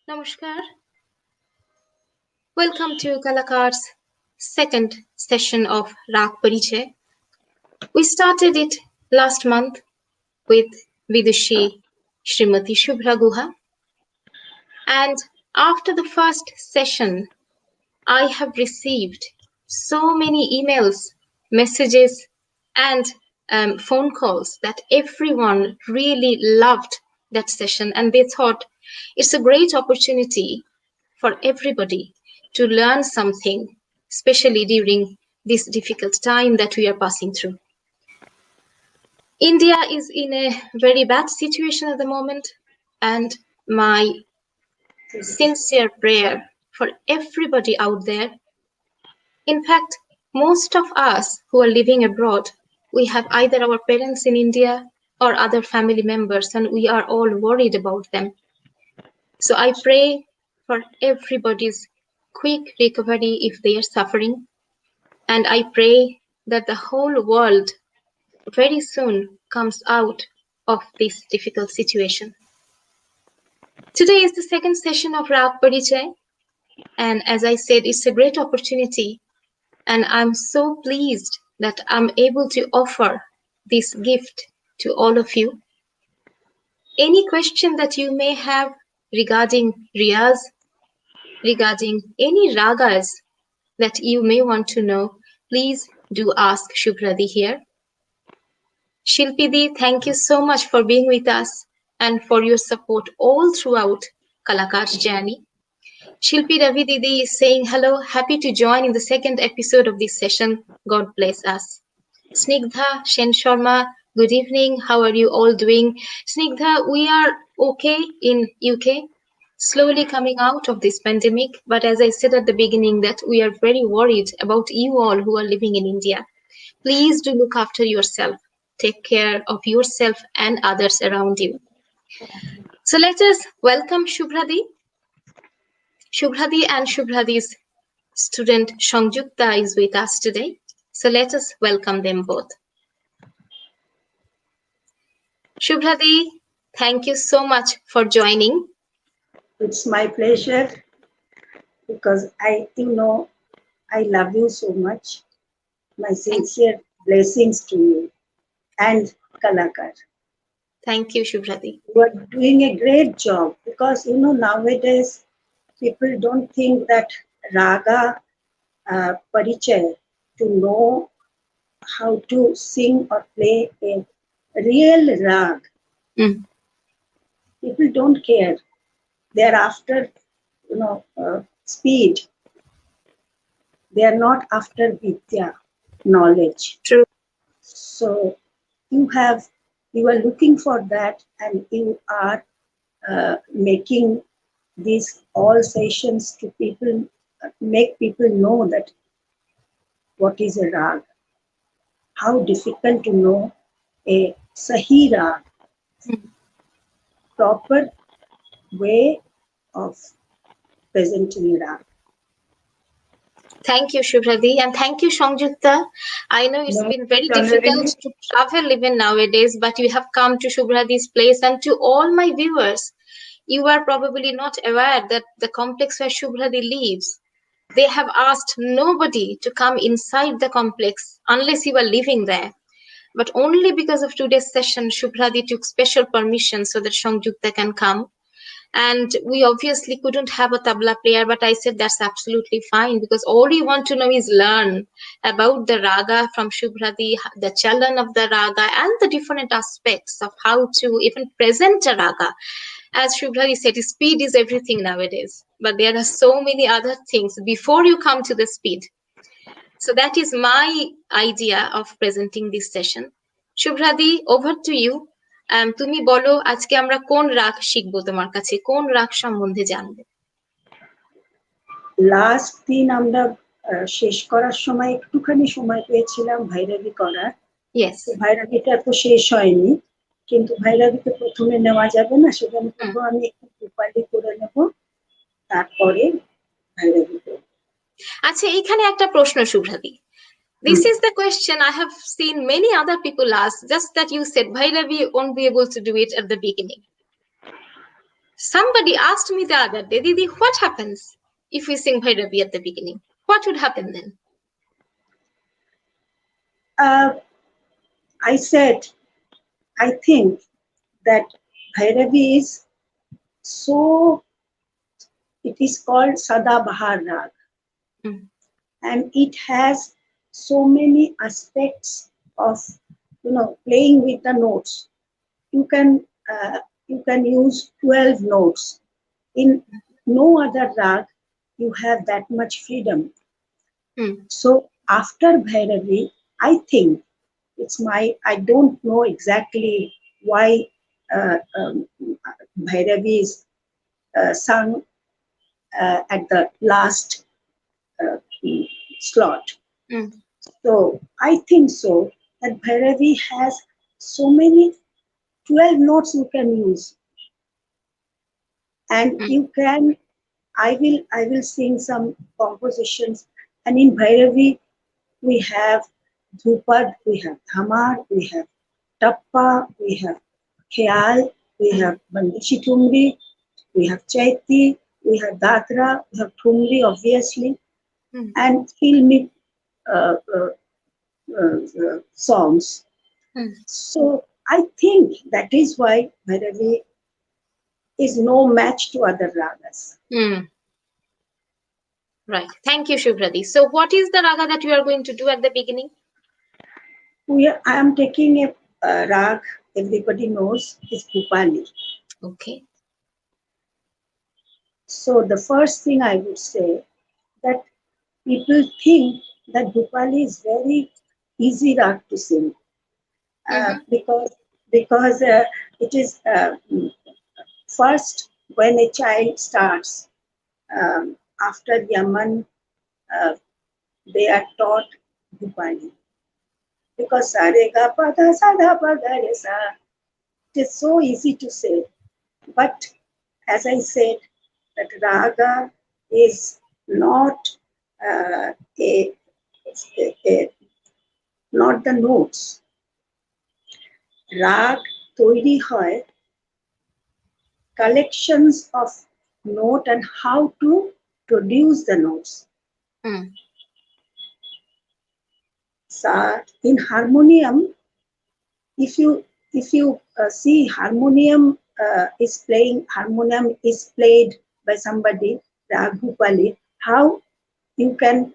Namaskar. Welcome to Kalakar's second session of Rag Parichay. We started it last month with Vidushi Srimati Subhra Guha. And after the first session, I have received so many emails, messages, and phone calls that everyone really loved that session. And they thought it's a great opportunity for everybody to learn something, especially during this difficult time that we are passing through. India is in a very bad situation at the moment, and my sincere prayer for everybody out there. In fact, most of us who are living abroad, we have either our parents in India or other family members, and we are all worried about them. So I pray for everybody's quick recovery if they are suffering. And I pray that the whole world very soon comes out of this difficult situation. Today is the second session of Rag Parichay. And as I said, it's a great opportunity. And I'm so pleased that I'm able to offer this gift to all of you. Any question that you may have regarding Riyaz, regarding any ragas that you may want to know, please do ask Subhradi here. Shilpidi, thank you so much for being with us and for your support all throughout Kalakar's journey. Shilpi Ravi Didi is saying hello, happy to join in the second episode of this session. God bless us. Snigdha Shen Sharma, good evening. How are you all doing? Snigdha, we are okay in UK, slowly coming out of this pandemic. But as I said at the beginning, that we are very worried about you all who are living in India. Please do look after yourself. Take care of yourself and others around you. So let us welcome Subhradi. Subhradi and Subhradi's student Sangjukta is with us today. So let us welcome them both. Subhradi, thank you so much for joining. It's my pleasure because I love you so much. My sincere blessings to you and Kalakar. Thank you, Subhradi. You are doing a great job because nowadays people don't think that raga parichay, to know how to sing or play a real rag. People don't care. They're after speed. They are not after vidya, knowledge. True. So you are looking for that, and you are making these all sessions to people, make people know that what is a rag, how difficult to know a sahi rag, proper way of presenting a rag. Thank you, Subhradi, and thank you, Sangjukta. I know it's been very difficult to travel even nowadays, but you have come to Subhradi's place. And to all my viewers, you are probably not aware that the complex where Subhradi lives, they have asked nobody to come inside the complex unless you are living there. But only because of today's session, Subhradi took special permission so that Sangjukta can come. And we obviously couldn't have a tabla player, but I said that's absolutely fine because all we want to know is learn about the raga from Subhradi, the chalan of the raga, and the different aspects of how to even present a raga. As Subhradi said, speed is everything nowadays, but there are so many other things before you come to the speed. So that is my idea of presenting this session. Subhradi, over to you. তুমি বলো আজকে আমরা কোন রাগ শিখবো তোমার কাছে, কোন রাগ সম্বন্ধে জানবো? লাস্ট দিন আমরা শেষ করার সময় একটুখানি সময় পেয়েছিলাম ভৈরবী করার। ভৈরবীটা তো শেষ হয়নি, কিন্তু ভৈরবীকে প্রথমে নেওয়া যাবে না, সেজন্য আমি একটু রূপালি করে নেব, তারপরে ভৈরবী করব। আচ্ছা, এখানে একটা প্রশ্ন Subhradi. This is the question I have seen many other people ask, just that you said Bhairavi won't be able to do it at the beginning. Somebody asked me the other day, Didi, what happens if we sing Bhairavi at the beginning? What would happen then? Uh, I said, I think that Bhairavi is so, it is called Sada Bahar Rag, Mm, and it has so many aspects of, playing with the notes. You can, you can use 12 notes. In no other rag, you have that much freedom. mm, So after Bhairavi, I think I don't know exactly why Bhairavi is sung at the last uh, slot. mm, So I think so that Bhairavi has so many 12 notes you can use, and mm, you can. I will sing some compositions, and in Bhairavi we have Dhupad, we have Dhamar, we have Tappa, we have Khyal, we mm, have Bandishi Tumri, we have Chaiti, we have Datra, we have Thumri, obviously, mm, and filmic uh, uh, songs. mm, So I think that is why Bhairavi is no match to other ragas. mm. Right. Thank you, Shubhradi. So, what is the raga that you are going to do at the beginning? I am taking a rag everybody knows is Bhupali. Okay. So the first thing I would say that people think that Bhupali is very easy rag to sing Mm-hmm. because it is first when a child starts after Yaman uh, they are taught Bhupali because sa re ga pa da sa da pa ga re sa, it is so easy to say, but as I said that raga is not uh, a, a not the notes. রাগ তৈরি হয় collections of note and how to produce the notes. Mm, In harmonium, if you see harmonium is played by somebody, Rag Bhupali, how you can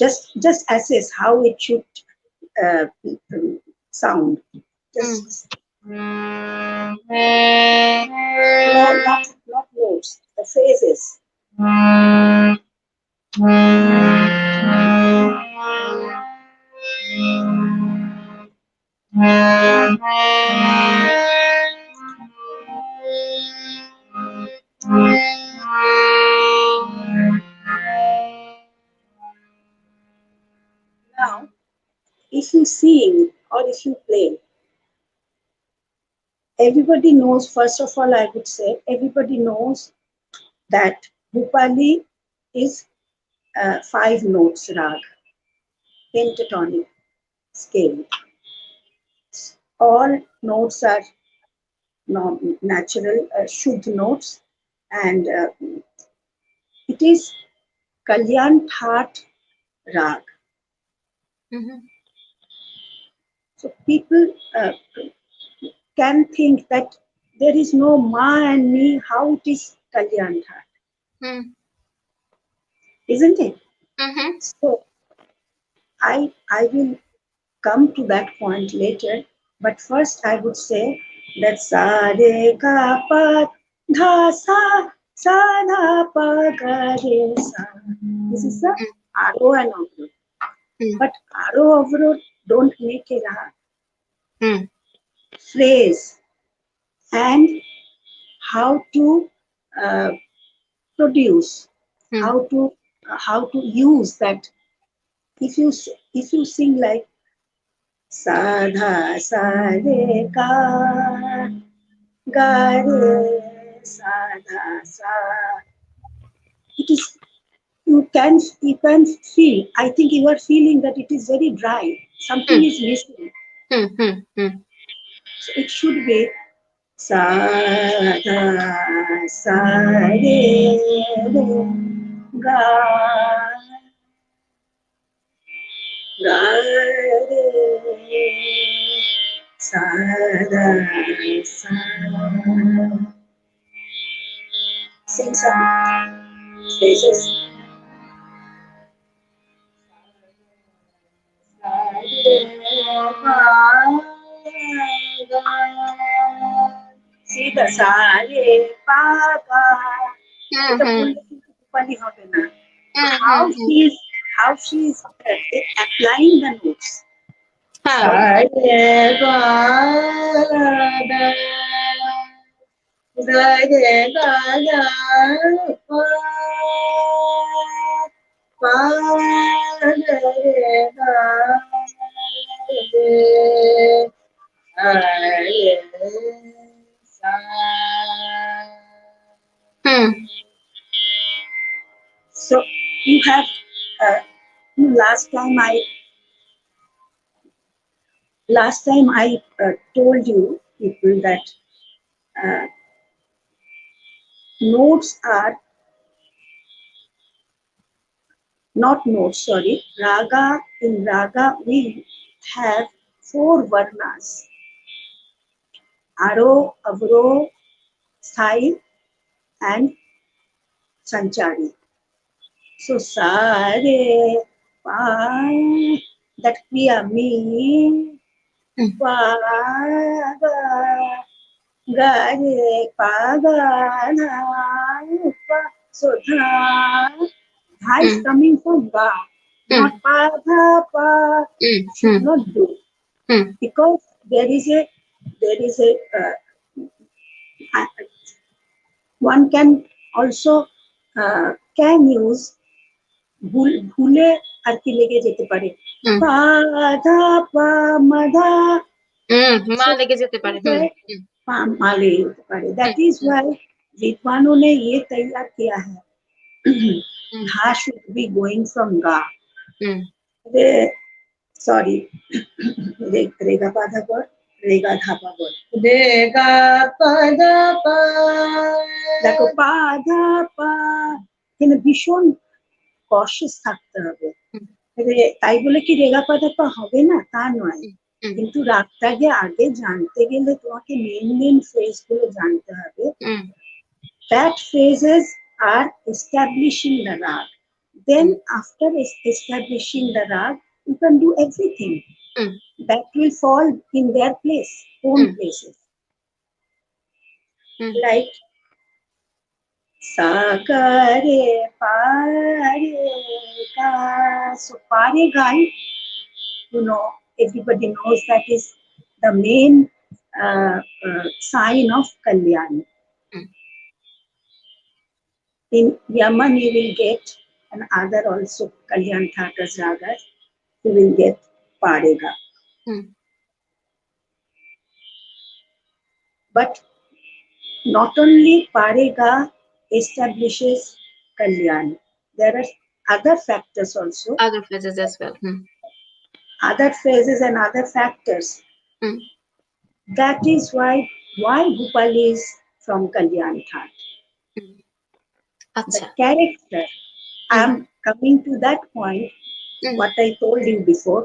just assess how it should uh, sound. mm, Just not notes, the phrases. Now, if you sing or if you play, everybody knows, first of all, I would say, everybody knows that Bhupali is 5 notes rag, pentatonic scale. All notes are natural, Shuddh notes, and it is Kalyan That rag. mm-hmm. So people can think that there is no ma and me, how it is Kalyan That, Mm, isn't it? mm-hmm. So I will come to that point later, but first I would say that sa re ga pa dha sa na pa ga re sa. This is the aro and avro. Mm, But aro avro don't make a rag. mm, Phrase and how to uh, produce, mm, how to use that. If you sing like sa dha sa re ga ga re sa dha sa, it is you can feel. I think you are feeling that it is very dry. Something mm, is missing. mm, mm, mm, So it should be sa dha sa re ga ga re sa dha sa. Sing some phrases. See the sare pa ga. এটা বললে কিন্তু উপালি হবে না। So how she is applying the notes. Sare ga da ga re ga ga pa pa ga re ga re sa. So you have last time I told you people that notes are not notes, sorry. In raga we have 4 varnas: aro, avro, sthai and sanchari. So sa re pa, that kriya me pa ga ga re pa ga na pa. So dha is coming from ga, not pa dha pa. Should not do, because there is a one can also can use ভুলে আর কি লেগে যেতে পারে, পা ধা পা মা ধা, মা লেগে যেতে পারে, মা লেগে যেতে পারে। That is why विद्वानों ने ये तैयार किया है, धा should be going from ga. Sorry, रेगा पा धा पर रेगा धा पा बोल, रेगा पा धा पा, দেখো পা ধা পা, এখানে ভীষণ কশিয়াস থাকতে হবে। তাই বলে কি রেগা পা ধা পা হবে না তা নয়, কিন্তু রাগটাকে আগে জানতে গেলে তোমাকে মেন ফ্রেজ গুলো জানতে হবে। That phrases are establishing the rag. Then after establishing the rag, you can do everything. That will fall in their place, own places. Like sa ga re pa re ga. So pa re ga, you know, everybody knows that is the main sign of Kalyan. In Yaman you will get another also Kalyan Thakas ragas, you will get Parega. But not only Parega establishes Kalyan, there are other factors also. Other phases as well. Other phases and other factors. That is why Bhupali is from Kalyan That. The character. I am coming to that point, what I told you before.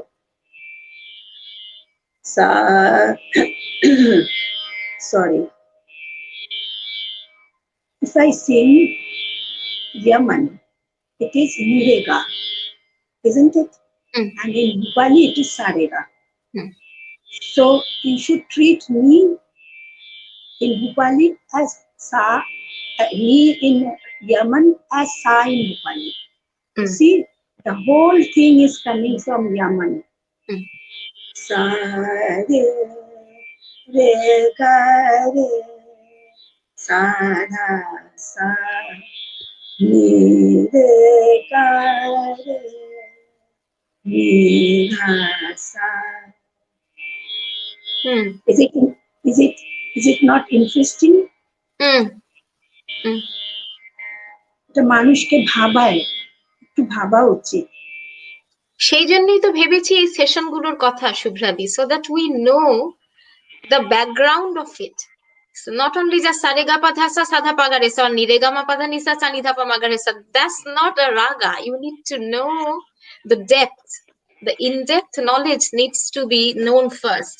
Sorry. If I sing Yaman, it is Nirega, isn't it? And in Bhupali, it is Sarega. So you should treat me in Bhupali as Sa, me in Yaman as Sa in Bhupali. See, the whole thing is coming from Yaman. Sa re re ga re sa dha sa ni re ga re ni dha sa. Is it not interesting? এটা মানুষকে ভাবায়, একটু ভাবা উচিত। সেই জন্যই তো ভেবেছি এই সেশন গুলোর কথা শুভ্রাদি, so that we know the background of it, So not only just sarega padhasa sadha pagaresa or niregama padhanisa sanidhapa magaresa. That's not a raga. You need to know the depth. The in-depth knowledge needs to be known first.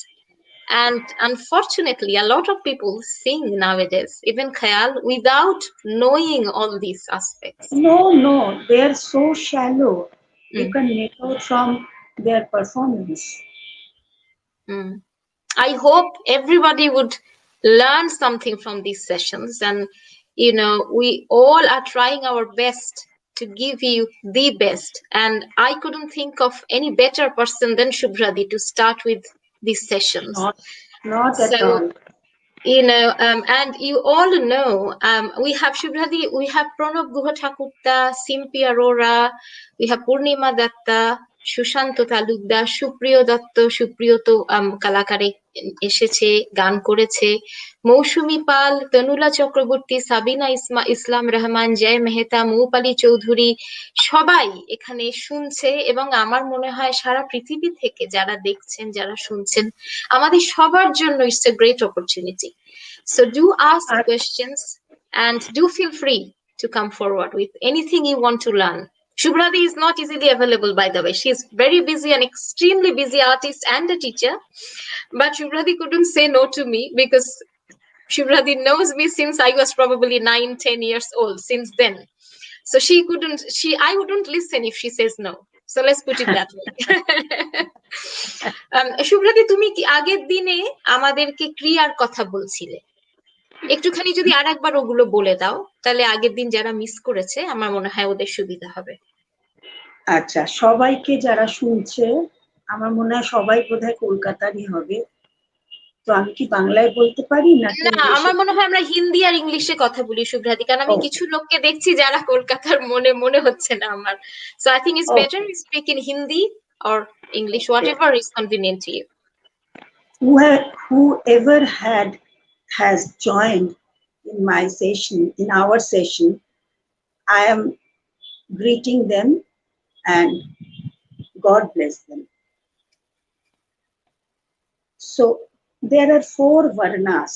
And unfortunately, a lot of people sing nowadays, even khayal, without knowing all these aspects. No, they are so shallow. You Mm. can make out from their performance. Mm. I hope everybody would learn something from these sessions. And, we all are trying our best to give you the best. And I couldn't think of any better person than Shubhradi to start with these sessions. Not at So, all. and you all know, we have Shubhradi, we have Pranab Guha Thakurta, Simpi Arora, we have Purnima Datta, Sushant Talukdar, সুপ্রিয় দত্ত, সুপ্রিয় তো কালাকারে এসেছে, গান করেছে, মৌসুমী পাল, তনুলা চক্রবর্তী, সাবিনা ইসলাম রহমান, জয় মেহতা, মৌপালি চৌধুরী, সবাই এখানে শুনছে। এবং আমার মনে হয় সারা পৃথিবী থেকে যারা দেখছেন, যারা শুনছেন, আমাদের সবার জন্য it's a great opportunity. So do ask questions and do feel free to come forward with anything you want to learn. Shubhradi is not easily available, by the way. She is very busy, an extremely busy artist and a teacher. But Shubhradi couldn't say no to me because Shubhradi knows me since I was probably 9-10 years old, since then. So I wouldn't listen if she says no. So let's put it that way. Shubhradi, তুমি কি আগের দিনে আমাদেরকে ক্রিয়ার কথা বলছিলে? একটুখানি যদি আরেকবার ওগুলো বলে দাও, তাহলে আগের দিন যারা মিস করেছে আমার মনে হয় ওদের সুবিধা হবে। আচ্ছা, সবাইকে যারা শুনছে, আমার মনে হয় সবাই বোধহয় কলকাতারই হবে। তো আমি কি বাংলায় বলতে পারি নাকি? না, আমার মনে হয় আমরা হিন্দি আর ইংলিশে কথা বলি শুভ্রাদি, কারণ আমি কিছু লোককে দেখছি যারা কলকাতার মনে হচ্ছে না আমার। So I think it's better we speak in Hindi or English, whatever is convenient to you. Whoever has joined in my session, in our session, I am greeting them and God bless them. So there are 4 varnas.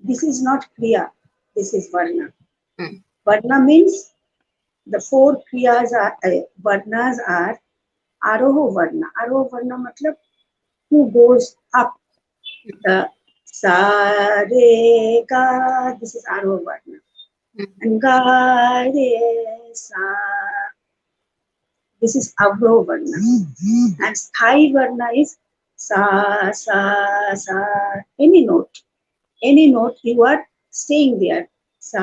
This is not kriya, this is varna. Varna means the 4 kriyas are varnas are aroho varna. Aroho varna matlab who goes up. The sa re ga, this is aroho varna. And ga re sa, this is avroho varna. And sthai varna is sa sa sa, any note you are staying there, sa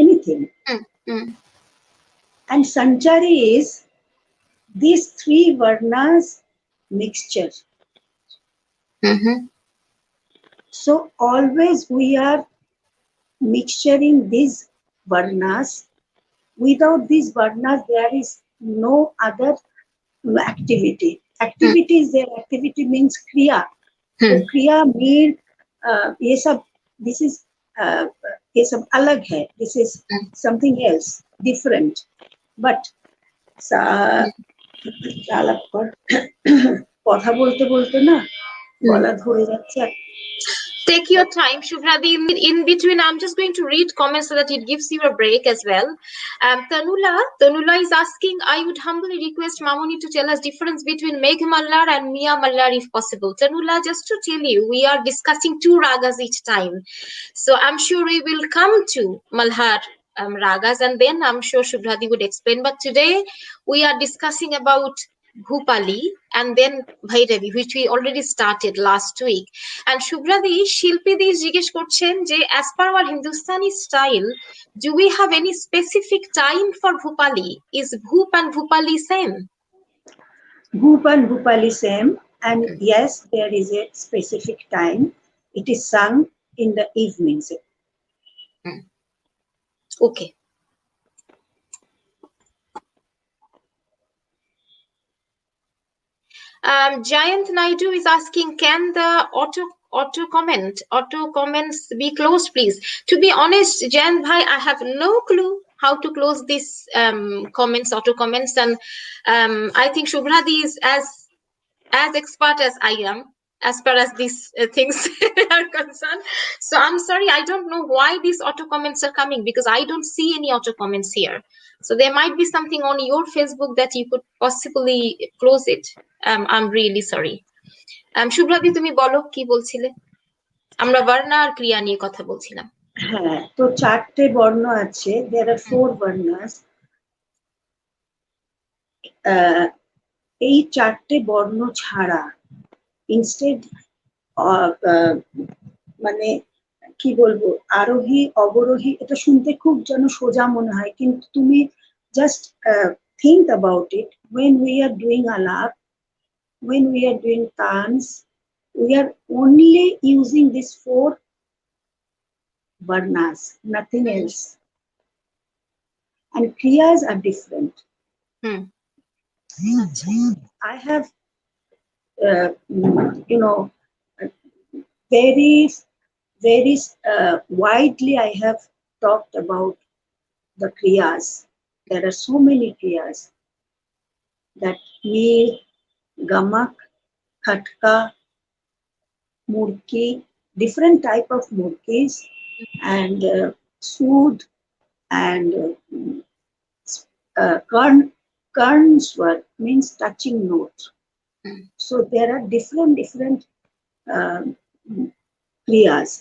anything. And sanchari is these 3 varnas mixture. So always we are mixturing these varnas. Without these varnas there is no other activity. Activity is there. Activity means kriya. So kriya means ये सब, this is ये सब अलग है. This is something else, different. But কথা বলতে বলতে না গলা ধরে যাচ্ছে। Take your time, Shubhradi. In between, I'm just going to read comments so that it gives you a break as well. Tanula is asking, I would humbly request Mamoni to tell us difference between Megh Mallar and Mia Mallar if possible. Tanula, just to tell you, we are discussing 2 ragas each time. So I'm sure we will come to Malhar ragas and then I'm sure Shubhradi would explain. But today we are discussing about Bhupali and then Bhairavi, which we already started last week. And Shubhradi, Shilpidi জিজ্ঞেস করছেন যে as per our Hindustani style, do we have any specific time for Bhupali? Is Bhup and Bhupali same? Bhup and Bhupali same, and yes, there is a specific time. It is sung in the evenings. Okay. Giant Naidu is asking, can the auto comments be closed, please? To be honest, Giant Bhai, I have no clue how to close these auto comments, and I think Shubhradi is as as expert as I am, as far as these things are concerned. So I'm sorry, I don't know why these auto comments are coming, because I don't see any auto comments here. So there might be something on your Facebook that you could possibly close it. I'm really sorry. শুভ্রাদি, তুমি বলো কি বলছিলে? আমরা বর্ণা আর ক্রিয়া নিয়ে কথা বলছিলাম। হ্যাঁ, তো 4টে বর্ণ আছে, there are 4 varnas. এই 4টে বর্ণ ছাড়া ইনস্টেড মানে কি বলবো, আরোহী অবরোহী, এটা শুনতে খুব যেন সোজা মনে হয়, কিন্তু তুমি just think about it. When we are doing alap, when we are doing tans, we are only using these 4 varnas, nothing else. And kriyas are different. I have very widely I have talked about the kriyas. There are so many kriyas, that mir, gamak, khatka, murki, different type of murkis, and sood, and karnswar means touching note. So there are different kriyas.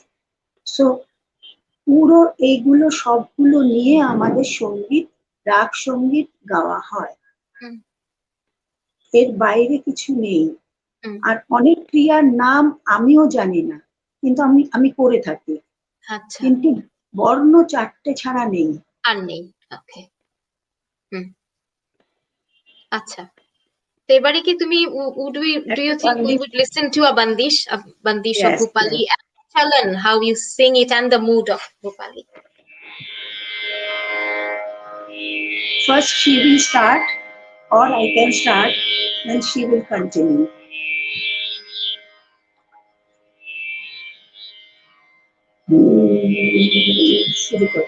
So পুরো এইগুলো সবগুলো নিয়ে আমাদের সঙ্গীত, রাগ সঙ্গীত গাওয়া হয়, এর বাইরে কিছু নেই। আর অনেক ক্রিয়ার নাম আমিও জানি না, কিন্তু আমি করে থাকি, কিন্তু বর্ণ 4টে ছাড়া নেই, আর নেই। ওকে, আচ্ছা। তো এবারে কি তুমি do you think we would listen to a bandish of Bhupali, and Chalan, how you sing it and the mood of Bhupali? First she will start, or I can start, then she will continue. শুরু কর।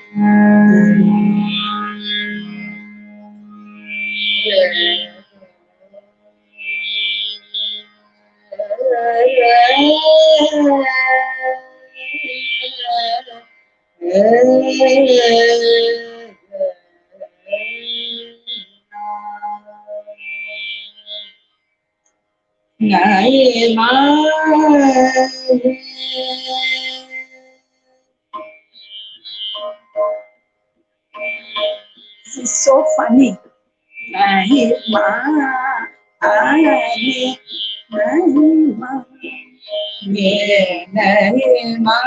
This is so funny. Nahi ma aane, nahi ma ne, nahi ma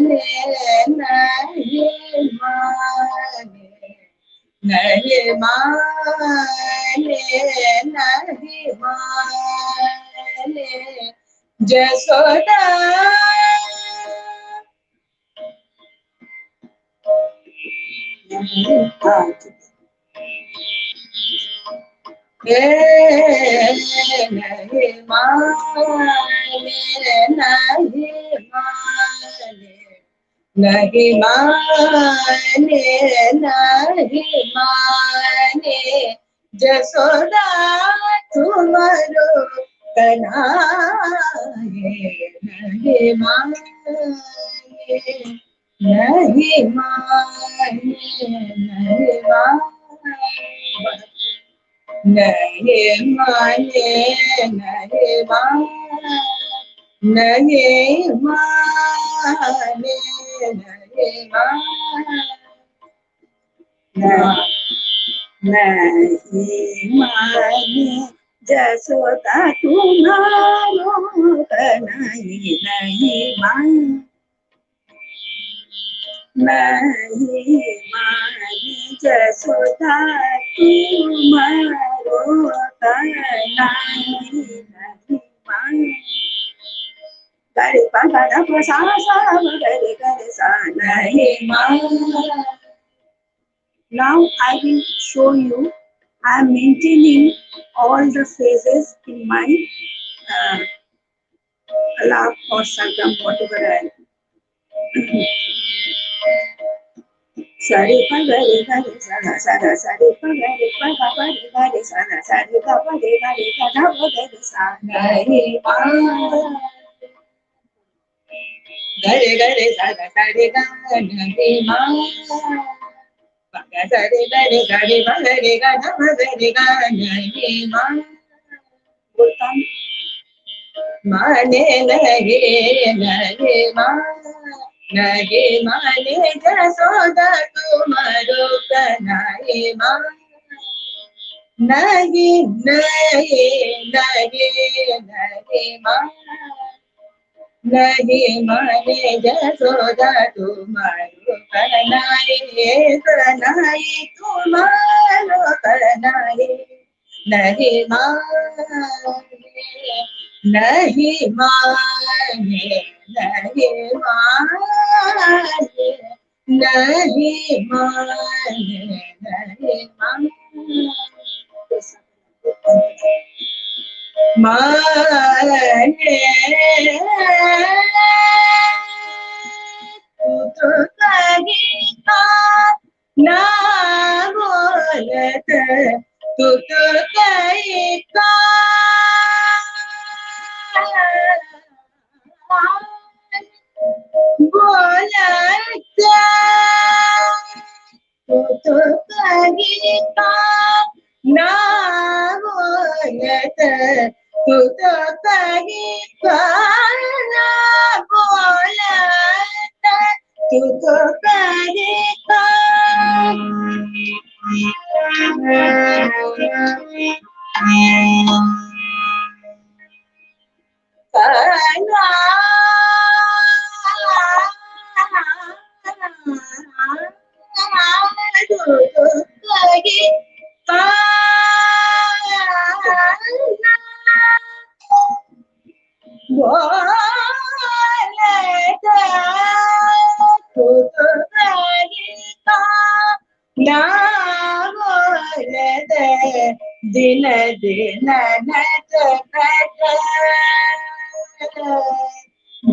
ne, nahi ma ne, nahi ma ne, nahi ma ne, Jasoda. Nahi maane, nahi maane, nahi maane, nahi maane, Jasoda tumharo kanaye, nahi maane, nahi maane, nahi maane, nahi maane, nahi maane, nahi maane, nahi maane, nahi maane, Jasoda tumharo kanaye, nahi maane, nahi maane, Jasoda tumharo kanaye, nahi maane. Gare pa ga da pa sa sa ma gare gare sa, nahi maane. Now I will show you. I am maintaining all the phases in my alap or sargam, whatever I Sari pa gari gari sana sana sari pa gari pa ga pa re gari sana sari ga pa re gari ga na pa gari sana re pa gari gari sana sari ga na re ma pa ga sari gari pa gari ga na pa gari ga na re ma बोलता माने लगे लगे लगे माने जसोदा तुम्हारो कनाए माँ लगे लगे लगे लगे माँ लगे माने जसोदा तुम्हारो कनाए कनाए तुम्हारो कनाए नहीं माने नहीं माने नहीं माने नहीं माने नहीं माने तू तो कहीं का ना बोलत तू तो कहीं का बोलत तू तो कहीं का ना बोलत तू तो कहीं का ना बोलत तू तो कहीं का दिन दिन नट खट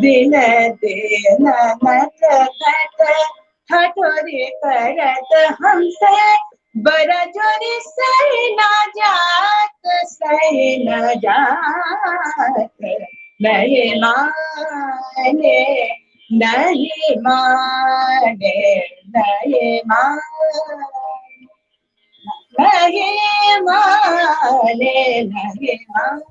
दिन दिन नट खट ठठोरी करत हमसे बड़ा जोरी सही ना जात सही न जात नहीं माने नहीं माने नहीं माने नहीं माने नहीं माने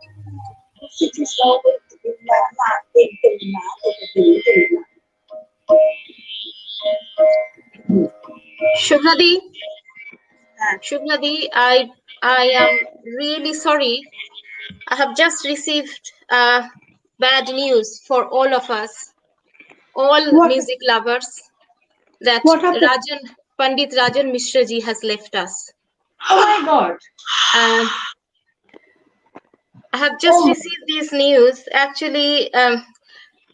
Shubhradi, Shubhradi, I am really sorry. I have just received bad news for all of us, all music lovers, that Pandit Rajan Mishra ji has left us. Oh my God! I have just received this news. Actually,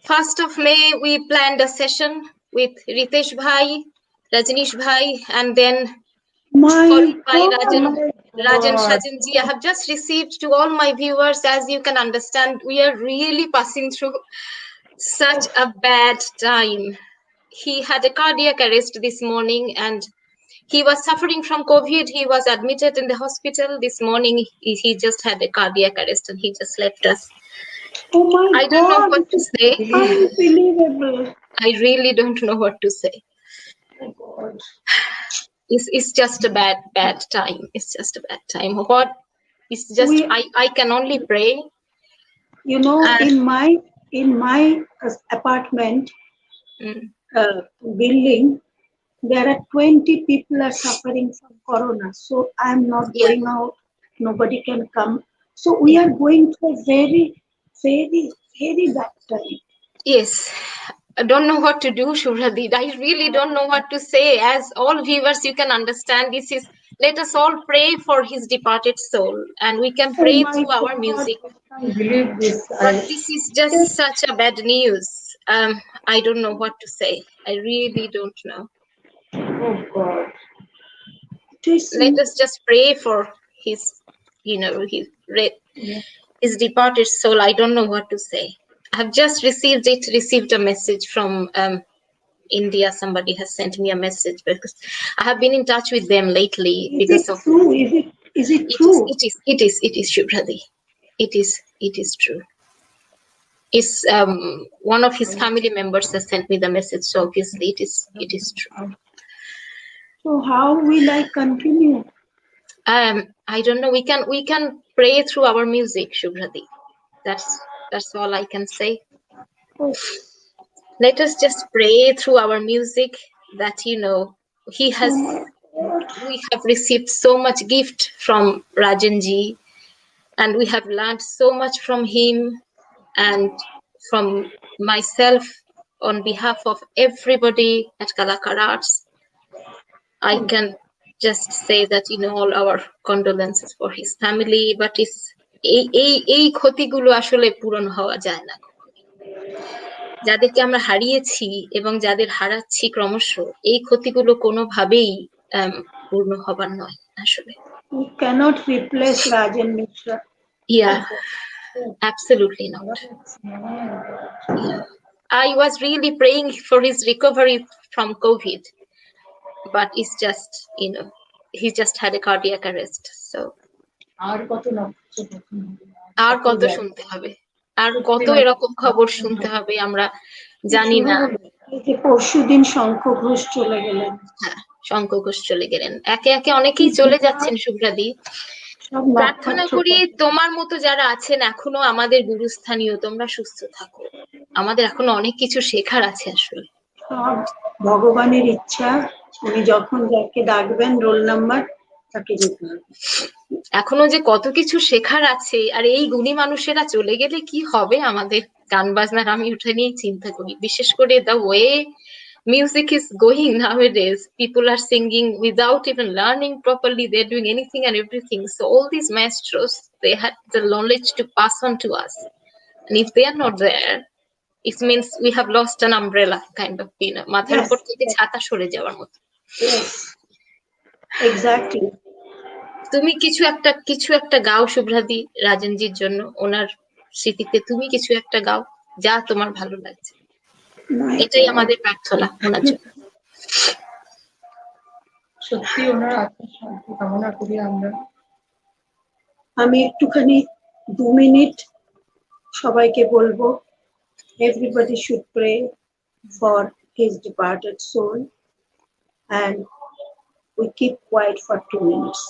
1st of May, we planned a session with Ritesh Bhai, Rajnish Bhai, and then followed by Rajan Shajan ji. I have just received to all my viewers. As you can understand, we are really passing through such a bad time. He had a cardiac arrest this morning and he was suffering from COVID. He was admitted in the hospital this morning. He just had a cardiac arrest and he just left us. Oh my I don't know what to say. Unbelievable. I really don't know what to say. Oh God. It's just a bad time. It's just a bad time. What? It's just I can only pray. You know, in my apartment building, there are 20 people are suffering from corona. So I'm not going out. Nobody can come. So we are going through a very, very, very bad time. Yes. I don't know what to do, Shubhradi. I really don't know what to say. As all viewers, you can understand this is, let us all pray for his departed soul. And we can pray through our music. I can't believe this. But this is just such a bad news. I don't know what to say. I really don't know. Oh God. Let us just pray for his, his departed soul. I don't know what to say. I have just received a message from India, somebody has sent me a message because I have been in touch with them lately Is because it of true? Is it true? it is Shubhradi. It is true. It's one of his family members has sent me the message, so obviously it is true. So how will I continue? I don't know. We can pray through our music, Shubhradi. That's all I can say. Oh, Let us just pray through our music that he has oh my God. we have received so much gift from Rajanji, and we have learned so much from him and from myself. On behalf of everybody at Kalakar Arts, I can just say that all our condolences for his family, but এই ক্ষতিগুলো আসলে পূরণ হওয়া যায় না। যাদেরকে আমরা হারিয়েছি এবং যাদের হারাচ্ছি ক্রমশ, এই ক্ষতিগুলো কোনোভাবেই পূর্ণ হবার নয় আসলে। You cannot replace Rajan Mishra. Yeah, absolutely not. Yeah. I was really praying for his recovery from COVID, but it's just, he just had a cardiac arrest. So আর কত শুনতে হবে, আর কত এরকম খবর শুনতে হবে আমরা জানি না। পরশুদিন শঙ্খ ঘোষ চলে গেলেন। হ্যাঁ, শঙ্খ ঘোষ চলে গেলেন। একে একে অনেকেই চলে যাচ্ছেন শুভ্রাদি। প্রার্থনা করি তোমার মতো যারা আছেন এখনো আমাদের গুরুস্থানীয়, তোমরা সুস্থ থাকো। আমাদের এখনো অনেক কিছু শেখার আছে আসলে। সব ভগবানের ইচ্ছা, উনি যখন যাকে ডাকবেন রোল নাম্বার তাকে যেতে হবে। এখনো যে কত কিছু শেখার আছে, আর এই গুণী মানুষেরা চলে গেলে কি হবে আমাদের গান বাজনার, আমি ওটা নিয়েই চিন্তা করি। বিশেষ করে the way music is going nowadays, people are singing without even learning properly, they're doing anything and everything. So all these maestros, they had the knowledge to pass on to us, and if they are not there, it means we have lost an umbrella kind of, মাথার উপর থেকে ছাতা সরে যাওয়ার মতো। Exactly. তুমি কিছু একটা গাও শুভ্রাদি রাজনজির জন্য, ওনার স্মৃতিতে তুমি কিছু একটা গাও যা তোমার ভালো লাগছে। এটাই আমাদের প্রার্থনা ওনার জন্য। সত্যি ওনার আত্মার শান্তি কামনা করি আমরা। আমি একটুখানি 2 মিনিট সবাইকে বলবো, everybody should pray for his departed soul, and we keep quiet for 2 minutes.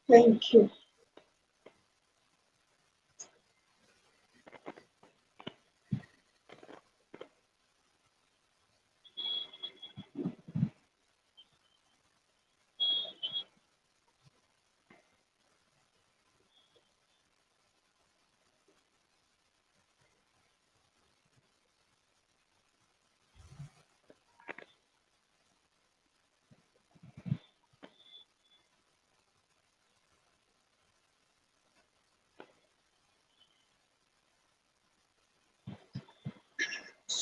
Thank you.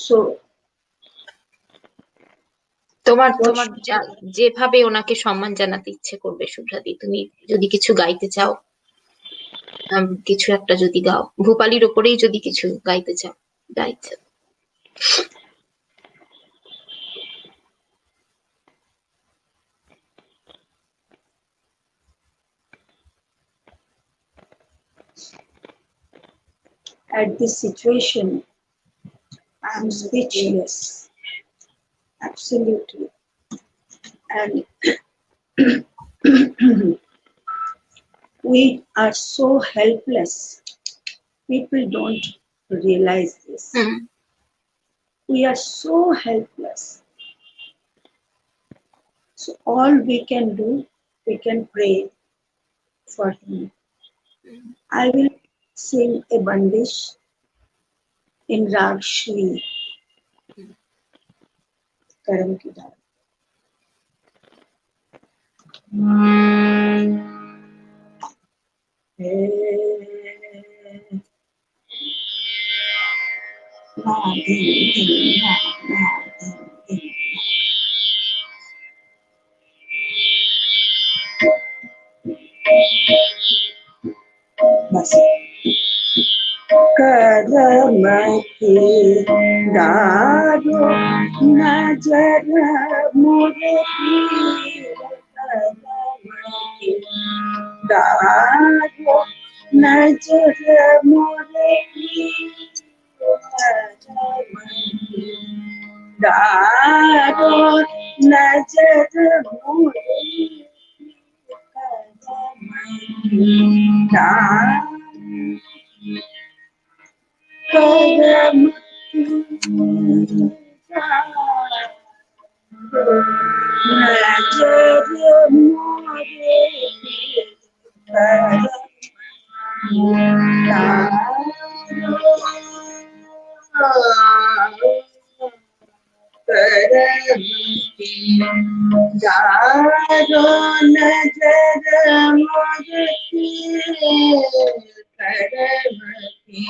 So তোমার যেভাবে ওনাকে সম্মান জানাতে ইচ্ছে করবে শুভ্রাদি, তুমি যদি কিছু গাইতে চাও, কিছু একটা যদি গাও, ভূপালির ওপরেই যদি কিছু গাইতে চাও, গাইতে। at this situation, I'm speechless. Absolutely. And We are so helpless. People don't realize this. We are so helpless. So all we can do, we can pray for him. I will sing a bandish in Rag Shri, Karam ki Dal. बस करम के दारो नजर मोरे पीर करम के दारो नजर मोरे पीर करम के दारो नजर मोरे करम नजर मोरे दारो नजर मोरे करम की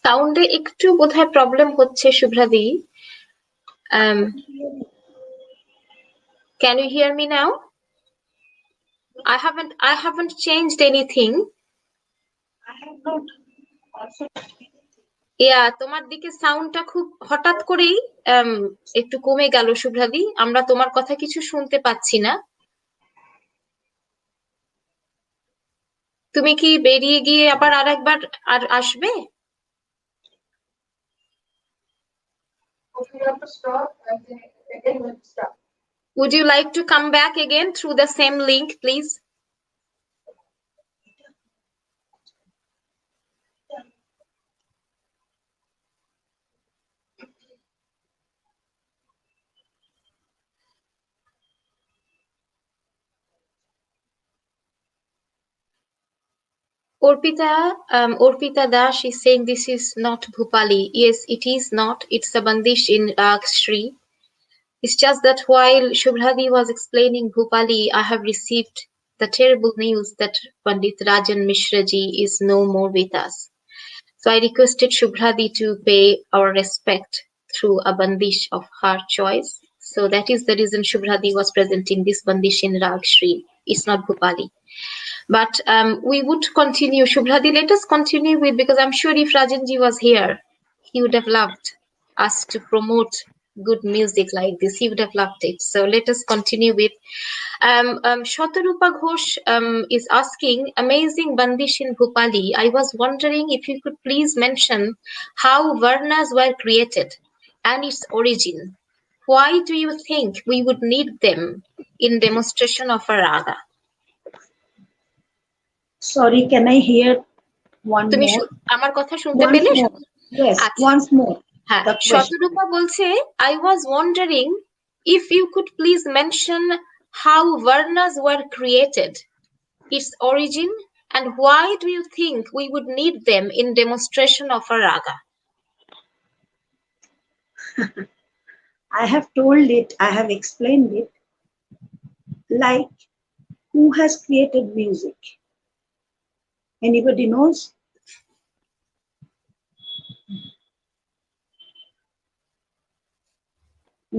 সাউন্ডে একটু বোধহয় প্রবলেম হচ্ছে শুভ্রাদি। Can you hear me now? I haven't changed anything. I have not also তোমার দিকে সাউন্ডটা খুব হঠাৎ করেই একটু কমে গেল শুভ্রাদি। আমরা তোমার কথা কিছু শুনতে পাচ্ছি না। তুমি কি বেরিয়ে গিয়ে আবার আরেকবার আসবে? We have to stop and then again we'll start. Would you like to come back again through the same link, please? Orpita Dash is saying this is not Bhupali. Yes, it is not. It's a bandish in Rag Shri. It's just that while Shubhradi was explaining Bhupali, I have received the terrible news that Pandit Rajan Mishra ji is no more with us. So I requested Subhradi to pay our respect through a bandish of her choice. So that is the reason Subhradi was presenting this bandish in Rag Shri. It's not Bhupali. But we would continue. Subhradi, let us continue with, because I'm sure if Rajanji was here, he would have loved us to promote good music like this. He would have loved it. So let us continue with Shatarupa Ghosh is asking, amazing bandish in Bhupali. I was wondering if you could please mention how Varnas were created and its origin. Why do you think we would need them in demonstration of a raga? Sorry, can I hear one তুমি more? আমার কথা শুনতে Once পেলে? more. Yes, আচ্ছা, once more. হ্যাঁ, The question. শতরূপা বলছে, I was wondering if you could please mention how Varnas were created, its origin, and why do you think we would need them in demonstration of a raga? I have told it, I have explained it, like who has created music? Anybody knows?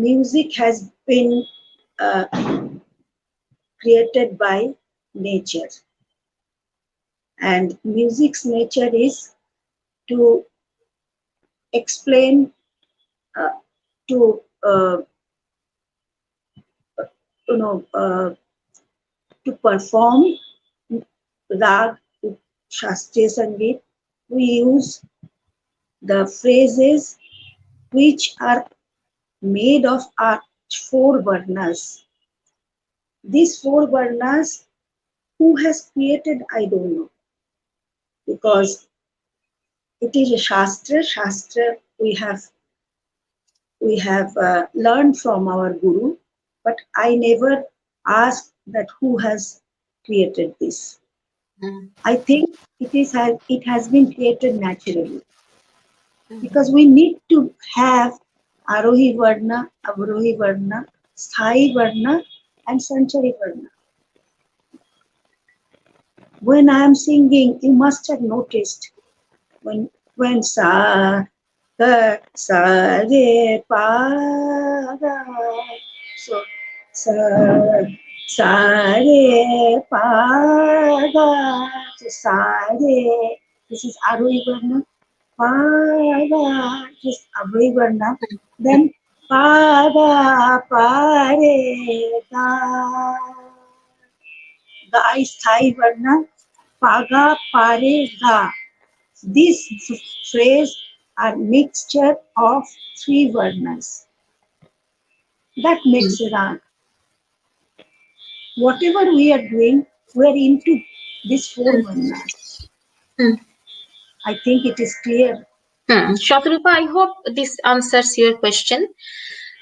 Music has been created by nature, and music's nature is to explain, to to perform rag, shastriya sangeet. We use the phrases which are made of our four varnas. These four varnas, who has created, I don't know, because it is a shastra. Shastra we have learned from our guru, but I never asked that who has created this. I think it has been created naturally, because we need to have Arohi Varna, Avrohi Varna, Sthai Varna, and Sanchari Varna. When I am singing, you must have noticed when sa re pa ga, so sa re pa ga, so sa re, this is Arohi Varna. Pa ga, this is Avrohi Varna. Then pa ga pa re ga, ga is Thai Varna. Pa ga pa re ga. This phrase are mixture of three varnas. That makes a rag. Whatever we are doing, we are into these four varnas. I think it is clear. Shatarupa, I hope this answers your question.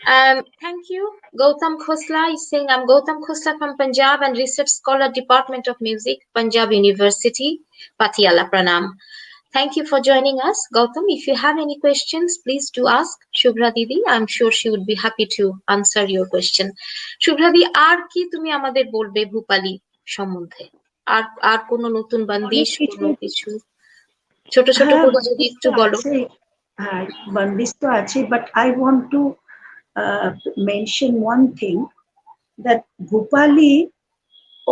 Thank you. Gautam Khosla is saying, I'm Gautam Khosla from Punjab and Research Scholar, Department of Music, Punjab University, Patiala. Pranam. Thank you for joining us, Gautam. If you have any questions, please do ask Subhra Didi. I'm sure she would be happy to answer your question. Subhra Didi, আর কি তুমি আমাদের বলবে ভূপালী সম্বন্ধে? আর আর কোনো নতুন বান্দিশ, কোনো কিছু ছোট ছোট করে যদি একটু বলো। বান্দিশ তো আছে, but I want to mention one thing, that Bhupali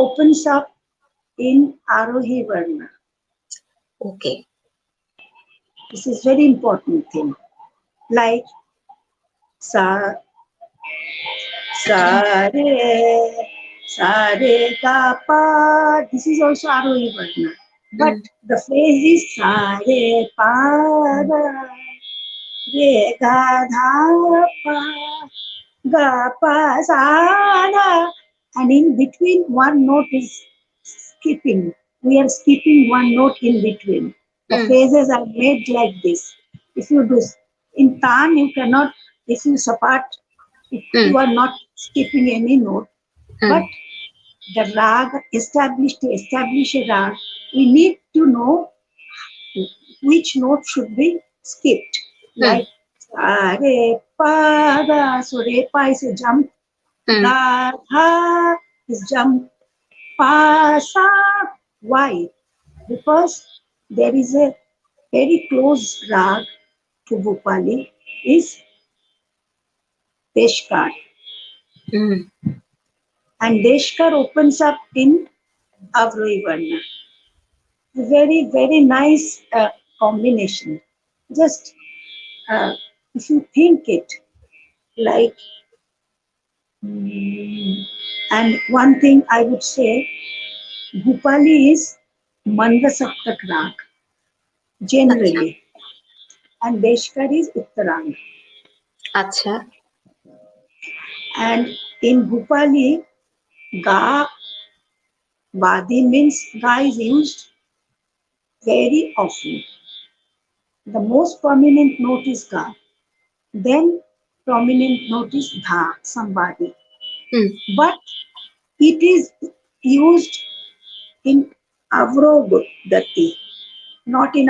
opens up in Arohi Varna. Okay. This is very important thing. Like sa re ga pa. This is also Arohi Varna, but the phrase is sa re pa ga re ga dha pa ga pa sa da, and in between one note is skipping. We are skipping one note in between. The phrases are made like this. If you do in Tan, you cannot. If you sapat, you are not skipping any note. But the rag to establish a rag, we need to know which note should be skipped. Like re pa ga, so re pa is a jump. Ga dha is jump. Pa sa. Why? Because there is a very close rag to Bhupali is Deshkar. Mm. And Deshkar opens up in Avrohi Varna. Very, very nice combination. Just if you think it, like, and one thing I would say, Bhupali is Manda Saptak Rag, আচ্ছা generally, and Deshkar is Uttarang. আচ্ছা And in Bhupali, Ga, Badi means Ga is used very often. The most prominent note is Ga. Then prominent note is Dha, somebody. Hmm But it is used in Avrogati, not in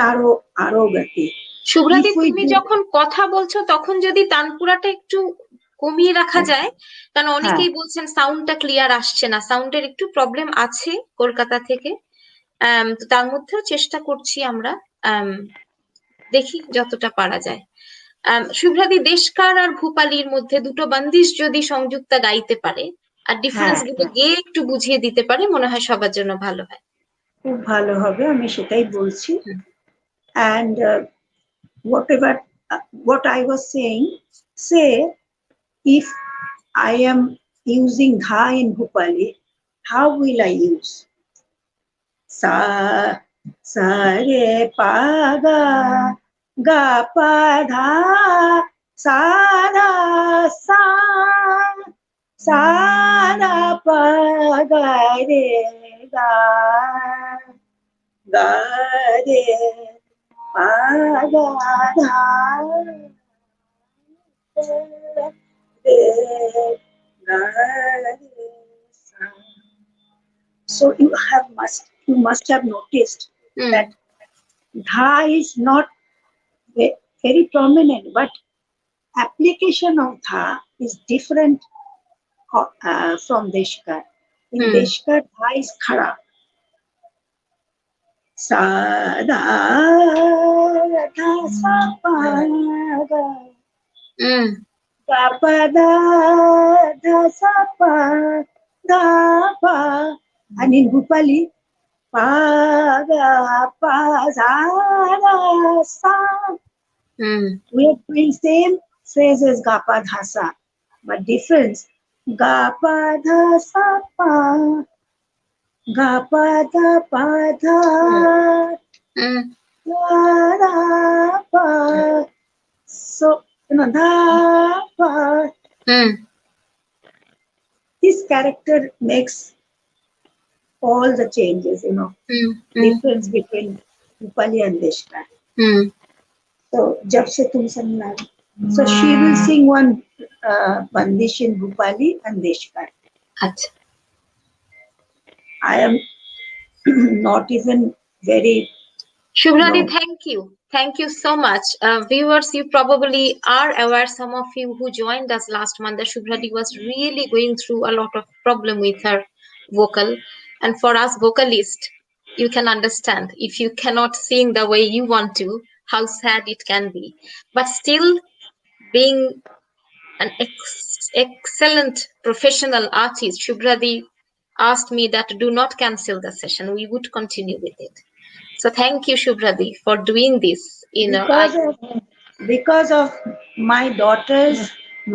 Arogati. শুভ্রাদি If we তুমি do, যখন কথা বলছো তখন যদি তানপুরাটা একটু কমিয়ে রাখা যায়, কারণ হ্যাঁ, অনেকেই বলছেন সাউন্ডটা ক্লিয়ার আসছে না, সাউন্ডের একটু প্রবলেম আছে কলকাতা থেকে। তো তার মধ্যেও চেষ্টা করছি আমরা, আম, দেখি যতটা পারা যায়। শুভ্রাদি দেশকার আর ভূপালির মধ্যে দুটো বান্দিশ যদি সংযুক্তা গাইতে পারে আর ডিফারেন্স হ্যাঁ, গুলো গিয়ে একটু বুঝিয়ে দিতে পারে, মনে হয় সবার জন্য ভালো হয়। খুব ভালো হবে, আমি সেটাই বলছি। হুম, And whatever what I was saying, say if I am using Dha in Bhupali, how will I use? Sa, sa re pa ga, ga pa dha, sa da sa, sa da pa ga re ga, ga re pa ga dha, re ga re sa. So you must have noticed hmm that Dha is not very prominent, but application of Dha is different from Deshkar. In hmm Deshkar, Dha is Khara. Sa da dha sa pa ga, hmm ga pa da dha sa pa da pa. And in Bhupali, pa ga pa za da sa. Hmm We are doing same phrase as ga pa dha sa, but difference ga pa dha sa pa, ga pa da pa dha, hmm ga da pa. So da pa. Hmm This character makes all the changes. Hmm hmm Difference between Upali and Deshkar. Hmm So jab se tum sanna. So she will sing one bandish in Bhupali and Deshkar. আচ্ছা I am not even very, Shubhradi, no, thank you. Thank you so much. Viewers, you probably are aware, some of you who joined us last month, that Shubhradi was really going through a lot of problem with her vocal. And for us vocalists, you can understand if you cannot sing the way you want to, how sad it can be. But still, being an excellent professional artist, Shubhradi asked me that do not cancel the session. We would continue with it. So thank you, Shubhradi, for doing this. because of my daughters,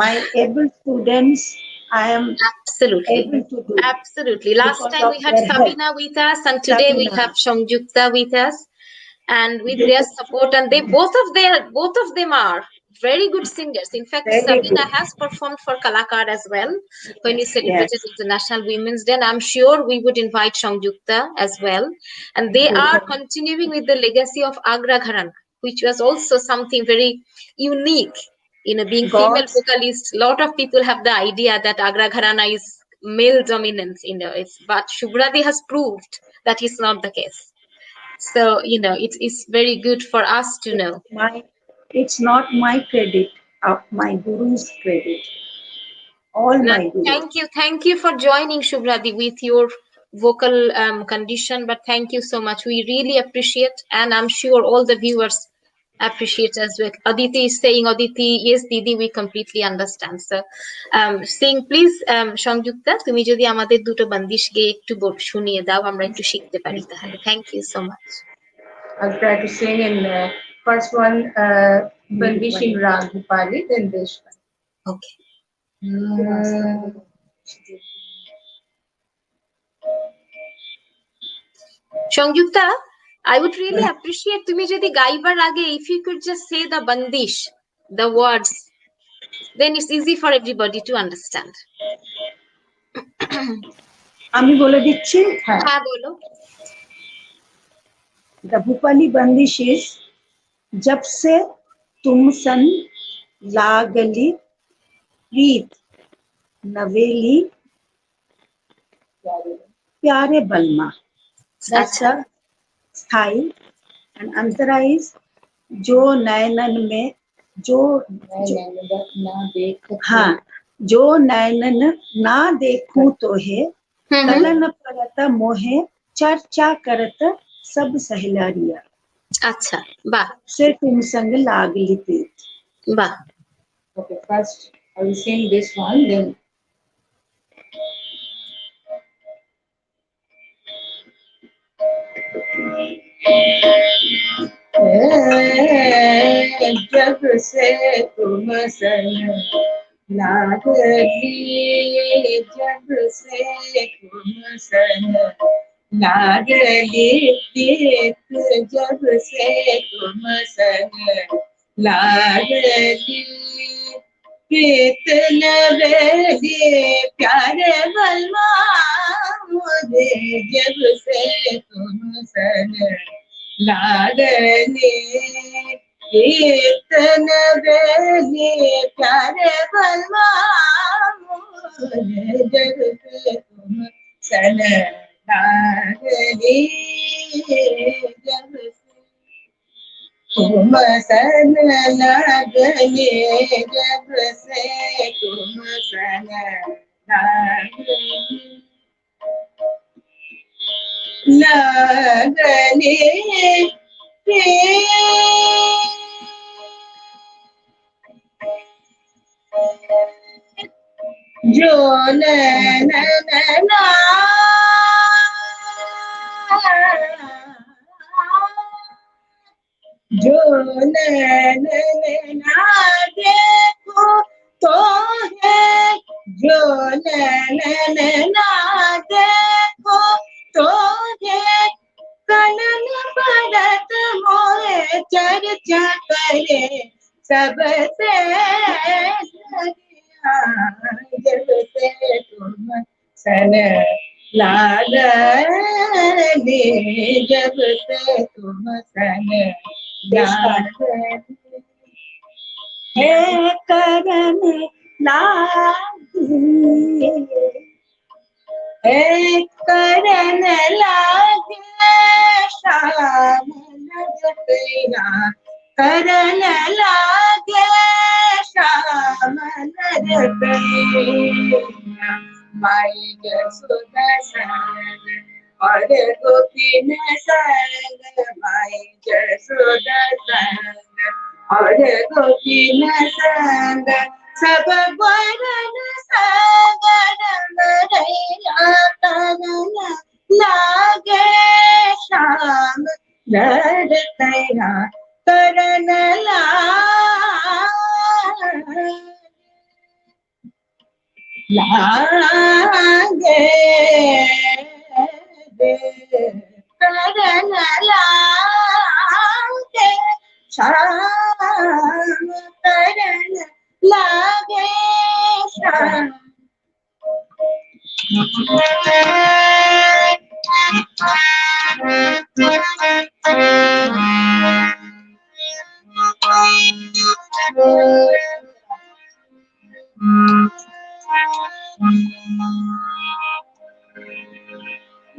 my able students, I am Absolutely. able to do Absolutely. Last because time of we had their help. Sabina with us, and today we have Sabina, Sangjukta with us. And with this their is support, and they both of them are very good singers. In fact, very Sabina good. has performed for Kalakar as well when we Yes, yes, celebrated International Women's Day. And I'm sure we would invite Sangjukta as well. And they good. are continuing with the legacy of Agra Gharana, which was also something very unique. Being female God's, vocalist, a lot of people have the idea that Agra Gharana is male dominance. But Shubhradi has proved that is not the case. So, it's very good for us to it's know. my, it's not my credit, of my guru's credit. All Now, my gurus. thank you for joining, Shubhradi, with your vocal condition, but thank you so much. We really appreciate, and I'm sure all the viewers appreciate as well. Aditi is saying, Aditi, yes, Didi, we completely understand. So, saying, please, Sangyukta, তুমি যদি আমাদের দুটো বন্দিশ গেয়ে একটু শুনিয়ে দাও, আমরা একটু শিখতে পারি তাহলে। Thank you so much. I'll try to sing in first one, Bandish in Rag Bhupali, then this one. Okay. Sangyukta, I would really appreciate তুমি যদি গাইবার আগে, if you could just say the bandish, the words, then it's easy for everybody to understand. আমি বলে দিচ্ছি। হ্যাঁ বলো। The Bhupali Bandish is जब से तुम सन लागली प्रीत नवेली प्यारे बलमा. That's the स्थाई. And अंतरा is जो नैनन में जो हाँ जो नैनन ना देखूं तो है कलन परत मोहे चर्चा करत सब सहलारिया. अच्छा, वाह. से तुम संग लागली प्रीत. वाह. Okay, first I will sing this one, then जब से तुम संग लागली, जब से तुम संग लागली प्रीत, जब से तुम संग लागली प्रीत नवेली प्यारे बलमा मुझे, जब से तुम संग लागली प्रीत नवेली प्यारे बलमा मुझे, जब से तुम संग लागली, जब से तुम सन लागले, जब से तुम सन लागले जो नैना जो नैना देखो तो है, जो नैना देखो तो है कनन परत मोहे चर्चा करे सबसे जब से तुम सन लागले, जब से तुम सन हे करन लागे, हे करन लागे शाम नजरिया, करन लागे शाम नजरिया. माई जसोदा संग और गोपीन संग, माई जसोदा संग और गोपीन संग सब वरन संग रमैया करन लागे शाम नजरिया, करन लागे करन लागे शाम, करन लागे शाम.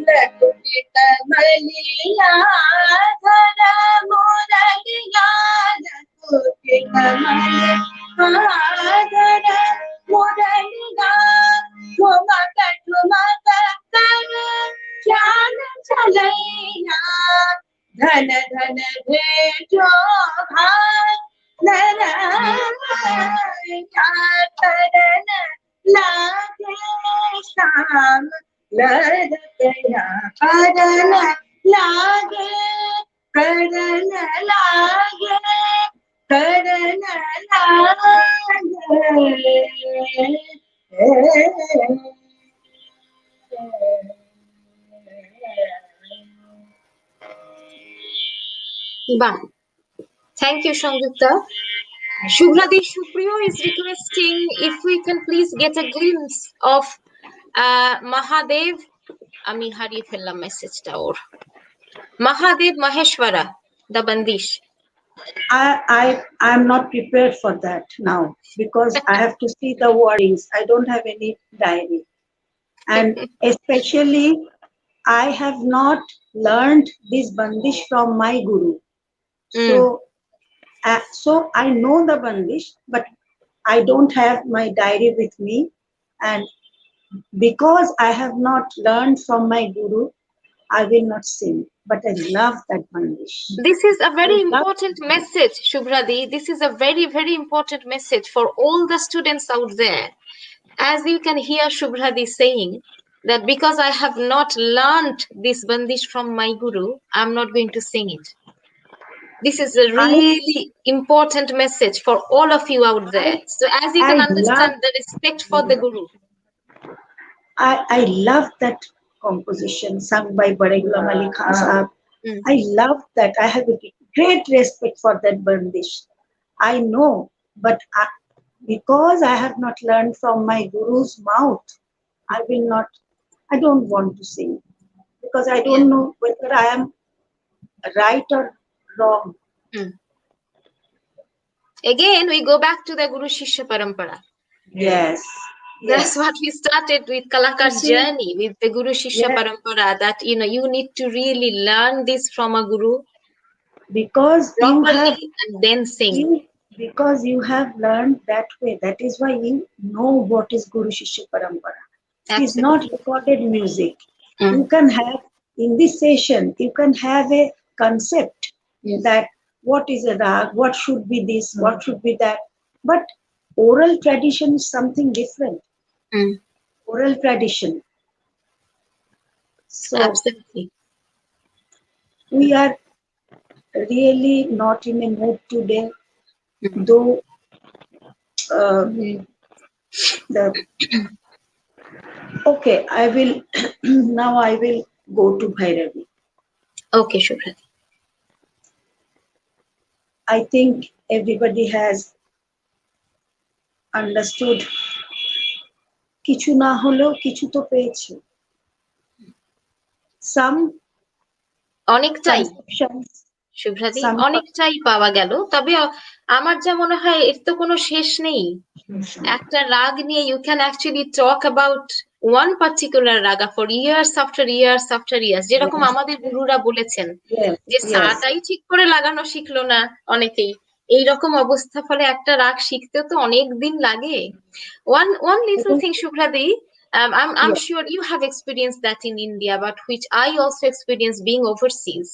लकुट कमलिया धर मुरलिया, भेजो भाई करन लागे शाम लड़कया करन लागे करन लागे करन Bah. Thank you, Sanjukta. Shubhradi Shupriyo is requesting if we can please get a glimpse of Mahadev. আমি হারিয়ে ফেললাম মেসেজটা ওর Mahadev Maheshwara, the Bandish. I'm not prepared for that now because I have to see the wordings. I don't have any diary. And especially, I have not learned this bandish from my guru. So I know the bandish, but I don't have my diary with me. And because I have not learned from my guru, I will not sing. But I love that bandish. This is a very important message, Shubhradi. This is a very, very important message for all the students out there. As you can hear Shubhradi saying that because I have not learned this bandish from my guru, I'm not going to sing it. This is a really important message for all of you out there. So as you can understand the respect for the guru. I love that composition sung by Bade Ghulam Ali Khan Sahab. I love that. I have a great respect for that bandish. I know, but because I have not learned from my guru's mouth, I don't want to sing because I don't know whether I am right or wrong. Again, we go back to the Guru Shishya Parampara. Yes. That's what we started with Kalakar's journey, with the Guru Shishya Parampara, that you need to really learn this from a guru because properly and then sing. Because you have learned that way. That is why you know what is Guru Shishya Parampara. It is not recorded music. You can have, in this session, you can have a concept that what is a rag, what should be this, what should be that. But oral tradition is something different. Oral tradition. So absolutely, we are really not in a mood today, though okay, I will now I will go to Bhairavi. Okay, Shubhrati. I think everybody has understood. কিছু না হলেও কিছু তো পেয়েছে. Some অনেকটাই শুভ্রাদি অনেকটাই পাওয়া গেল, তবে আমার যা মনে হয় এর তো কোনো শেষ নেই। একটা রাগ নিয়ে you can actually talk about one particular raga for years after years after years, যেরকম আমাদের গুরুরা বলেছেন যে সাটাই ঠিক করে লাগানো শিখলো না অনেকেই, এইরকম অবস্থা, ফলে একটা রাগ শিখতে তো অনেক দিন লাগে। One little thing, Shubhradi, I'm sure you have experienced that in India, but which I also experienced being overseas.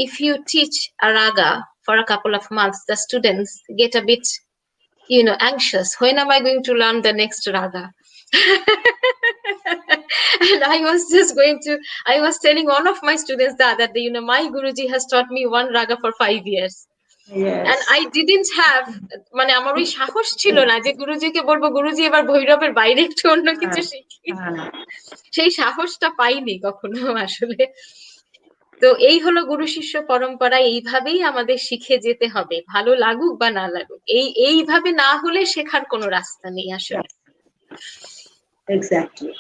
If you teach a raga for a couple of months, the students get a bit, anxious. When am I going to learn the next raga? And I was telling one of my students that my Guruji has taught me one raga for 5 years. And I didn't have, মানে আমার ওই সাহস ছিল না যে গুরুজিকে বলবো গুরুজি এবার ভৈরবের বাইরে একটু অন্য কিছু শিখি, সেই সাহসটা পাইনি কখনো আসলে। তো এই হলো গুরু শিষ্য পরম্পরা, এইভাবেই আমাদের শিখে যেতে হবে, ভালো লাগুক বা না লাগুক, এইভাবে না হলে শেখার কোনো রাস্তা নেই আসলে। Exactly.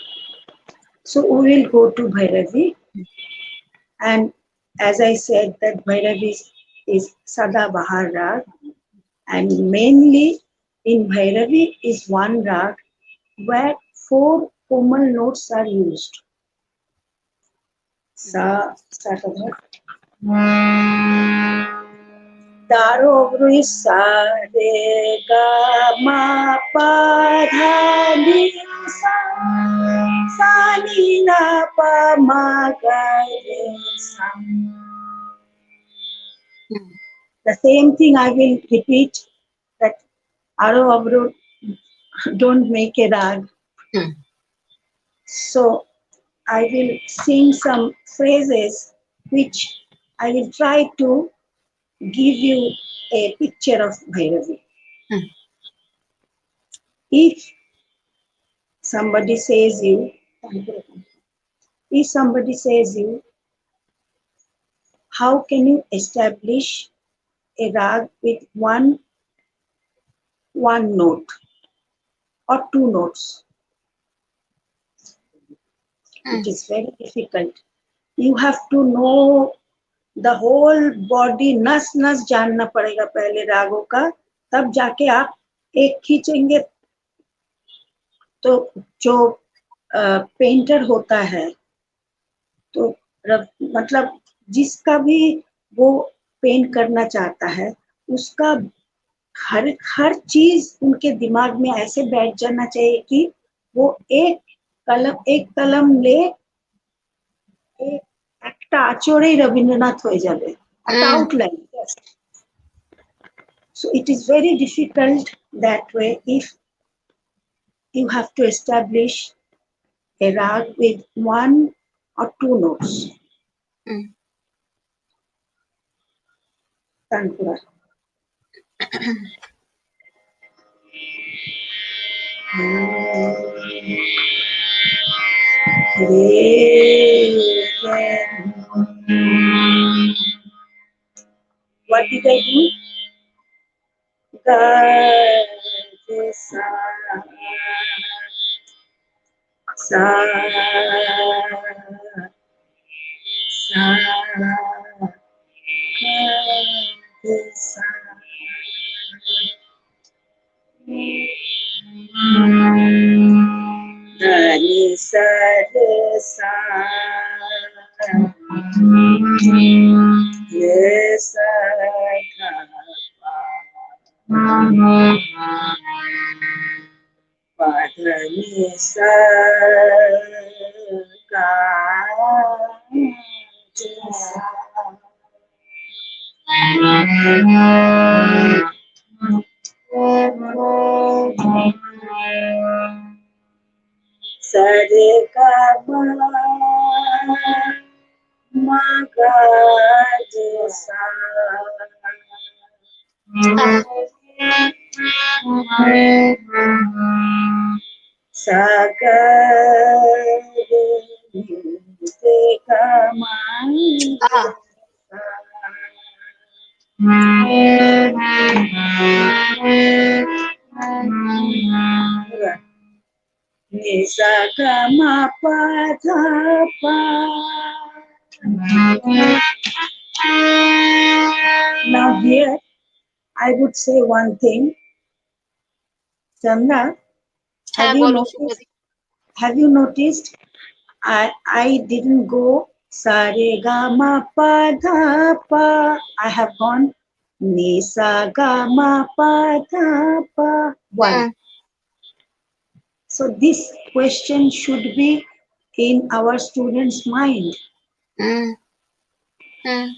So we will go to Bhairavi, and as I said that Bhairavi is Sada Bahar Rag, and mainly in Bhairavi is one rag where 4 komal notes are used. Sa, Daro Vrui Sa Re Ga Ma Pa Dha Ni Sa Sa Ni Na Pa Ma Ga Re Sa. Mm. The same thing I will repeat, that Aro Avro don't make a rag. Mm. So I will sing some phrases which I will try to give you a picture of Bhairavi. Mm. If somebody says you, if somebody says you, how can you establish a rag with one note or two notes? It Mm. is very difficult. You have to know the whole body, नस नस जानना पड़ेगा पहले रागों का, तब जाके आप एक खींचेंगे तो जो पेंटर होता है तो मतलब जिसका भी वो पेंट करना चाहता है उसका हर हर चीज उनके दिमाग में ऐसे बैठ जाना चाहिए कि वो एक कलम ले एक একটা আচরেই রবীন্দ্রনাথ হয়ে যাবে একটা Mm. Outline so it is very difficult that way if you have to establish a rag with one or two notes Mm. Tanpura. What did I do? Ga, re, sa, sa, ga, re, sa. Da, ni, sa, re, sa. Re, sa, ga, pa. Pa, da, ni, sa, ga, re, sa. Sa, re, ga, ma, ma, ga, re, sa. Ah. Sa, ga, re, re, ga, ma, Ah. Ni, sa, ga, ma, pa, dha, pa. Now here I would say one thing. Chandra, হ্যাঁ বলো শুভ্রদি have you noticed I didn't go sa re ga ma pa dha pa. I have gone ni sa ga ma pa dha pa. Why? Mm. So this question should be in our students' mind. Mm. Mm.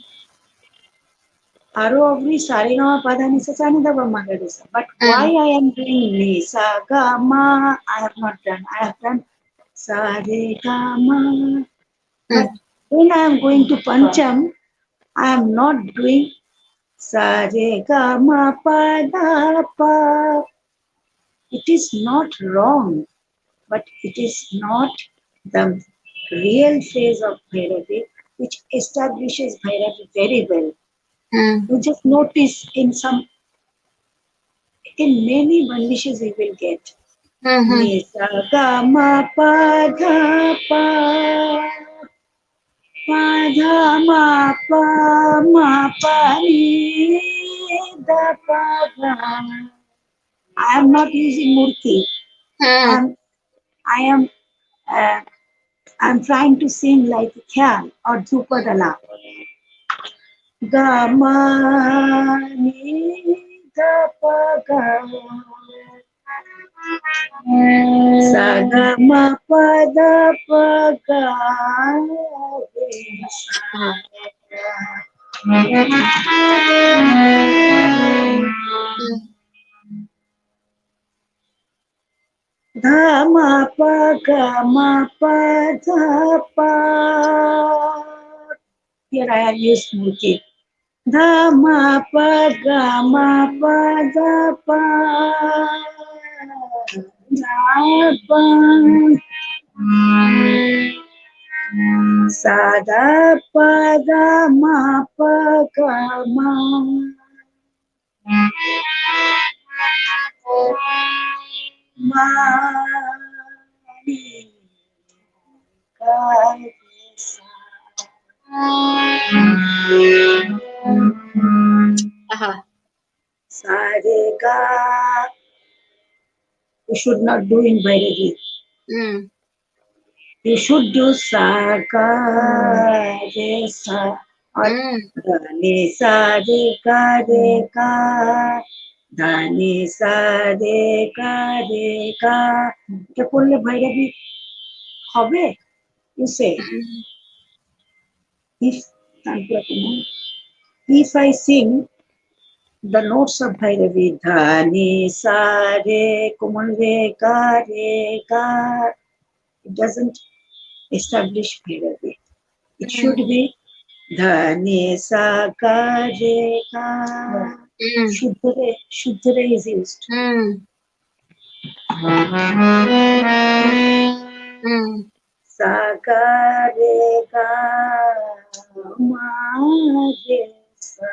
Aro every sari ga ma pa dha ni sa sa ni da ba ma ga re sa. But why Mm. I am doing ni sa ga ma? I have not done. I have done sa re ga ma. But Mm. when I am going to Pancham, I am not doing sa re ga ma pa dha pa. It is not wrong, but it is not the real phase of Bhairavi, which establishes Bhairavi very well. Mm. You just notice in many bandishes you will get. Mm-hmm. Ni sa ga ma pa dha pa. Pa dha ma pa ni da pa dha. I am not using murti. Mm. I am I'm trying to sing like Khyal or Dhupadala. Ga ma ni da pa ga. Sa ga ma pa da pa ga. Re, sa. Ah. Dha ma pa ga ma pa dha pa. Here I have used smoothie. Dha ma pa ga ma pa dha pa. Dha pa. Sa dha pa dha ma pa ga ma. Ma ga sa. Sa re ga. You should not do in Bhairavi. You should do sa ga re sa or ga ne sa re ga dha ni sa re ga এটা করলে ভৈরবী হবে? You say if I sing the notes of Bhairavi dha ni sa re komal re ga, it doesn't establish Bhairavi. It should be dha ni sa ga re ga. Shuddhare is used. Sa ga re ga ma re sa.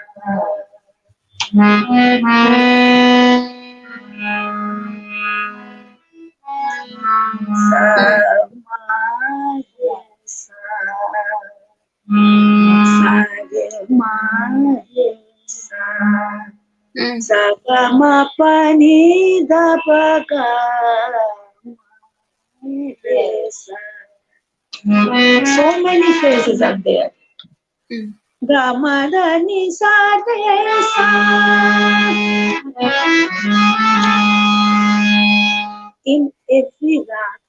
Sa ma re sa. Sa re ma re sa. Sa ga ma pa ni dha pa ga ma re sa. So many phrases are there. Ga ma dha ni sa re sa. In every rag,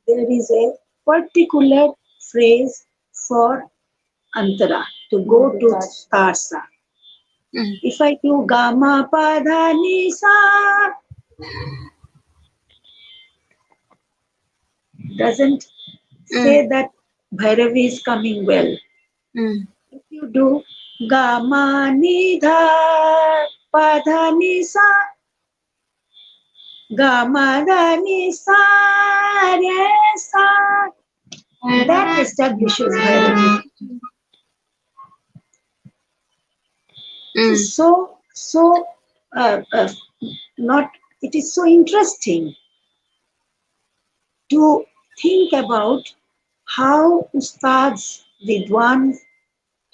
there is a particular phrase for antara to go to tarsa. If I do ga ma pa dha ni sa, doesn't say that Bhairavi is coming well. If you do ga ma ni dha pa dha ni sa, ga ma dha ni sa re sa, that establishes Bhairavi. It is so interesting to think about how ustads, vidwans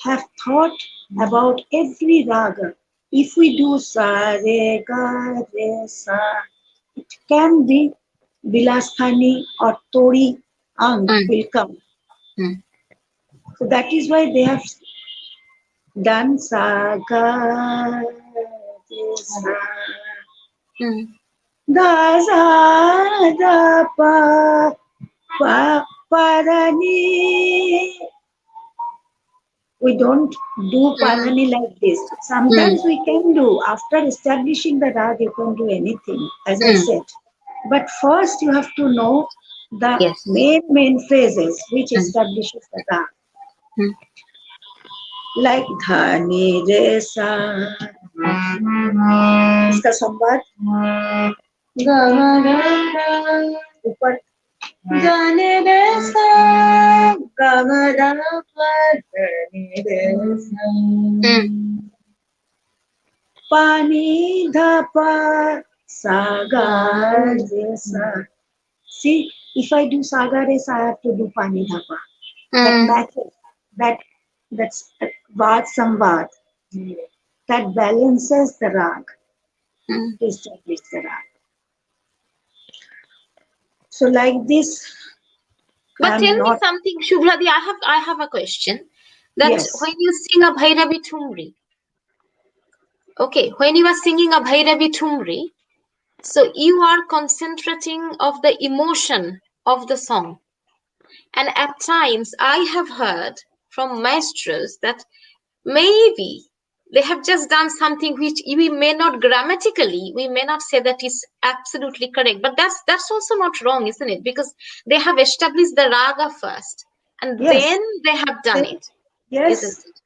have thought about every raga. If we do sa re ga re sa, it can be Bilasthani or Tori Ang will come. So that is why they have done sa ga re sa. Da sa da pa pa da ni. We don't do Padhani like this. Sometimes we can do. After establishing the rag, you can do anything, as I said. But first you have to know the main phrases which establishes the rag. Like dha ni re sa. इसका संवाद ऊपर गाने रे सा गमरा पानी रे सा पानी धपा सागा रे सा. See, if I do saga re sa, I have to do pani dhapa. That matches. That's vad samvad. That balances the rag. To establish the rag. So like this. But tell me something, Shubhradi, I have a question. That when you sing a Bhairavi Thumri, okay, when you are singing a Bhairavi Thumri, so you are concentrating of the emotion of the song. And at times I have heard from maestros that maybe they have just done something which we may not grammatically, we may not say that is absolutely correct, but that's also not wrong, isn't it? Because they have established the raga first and Yes. then they have done it, Yes. isn't it?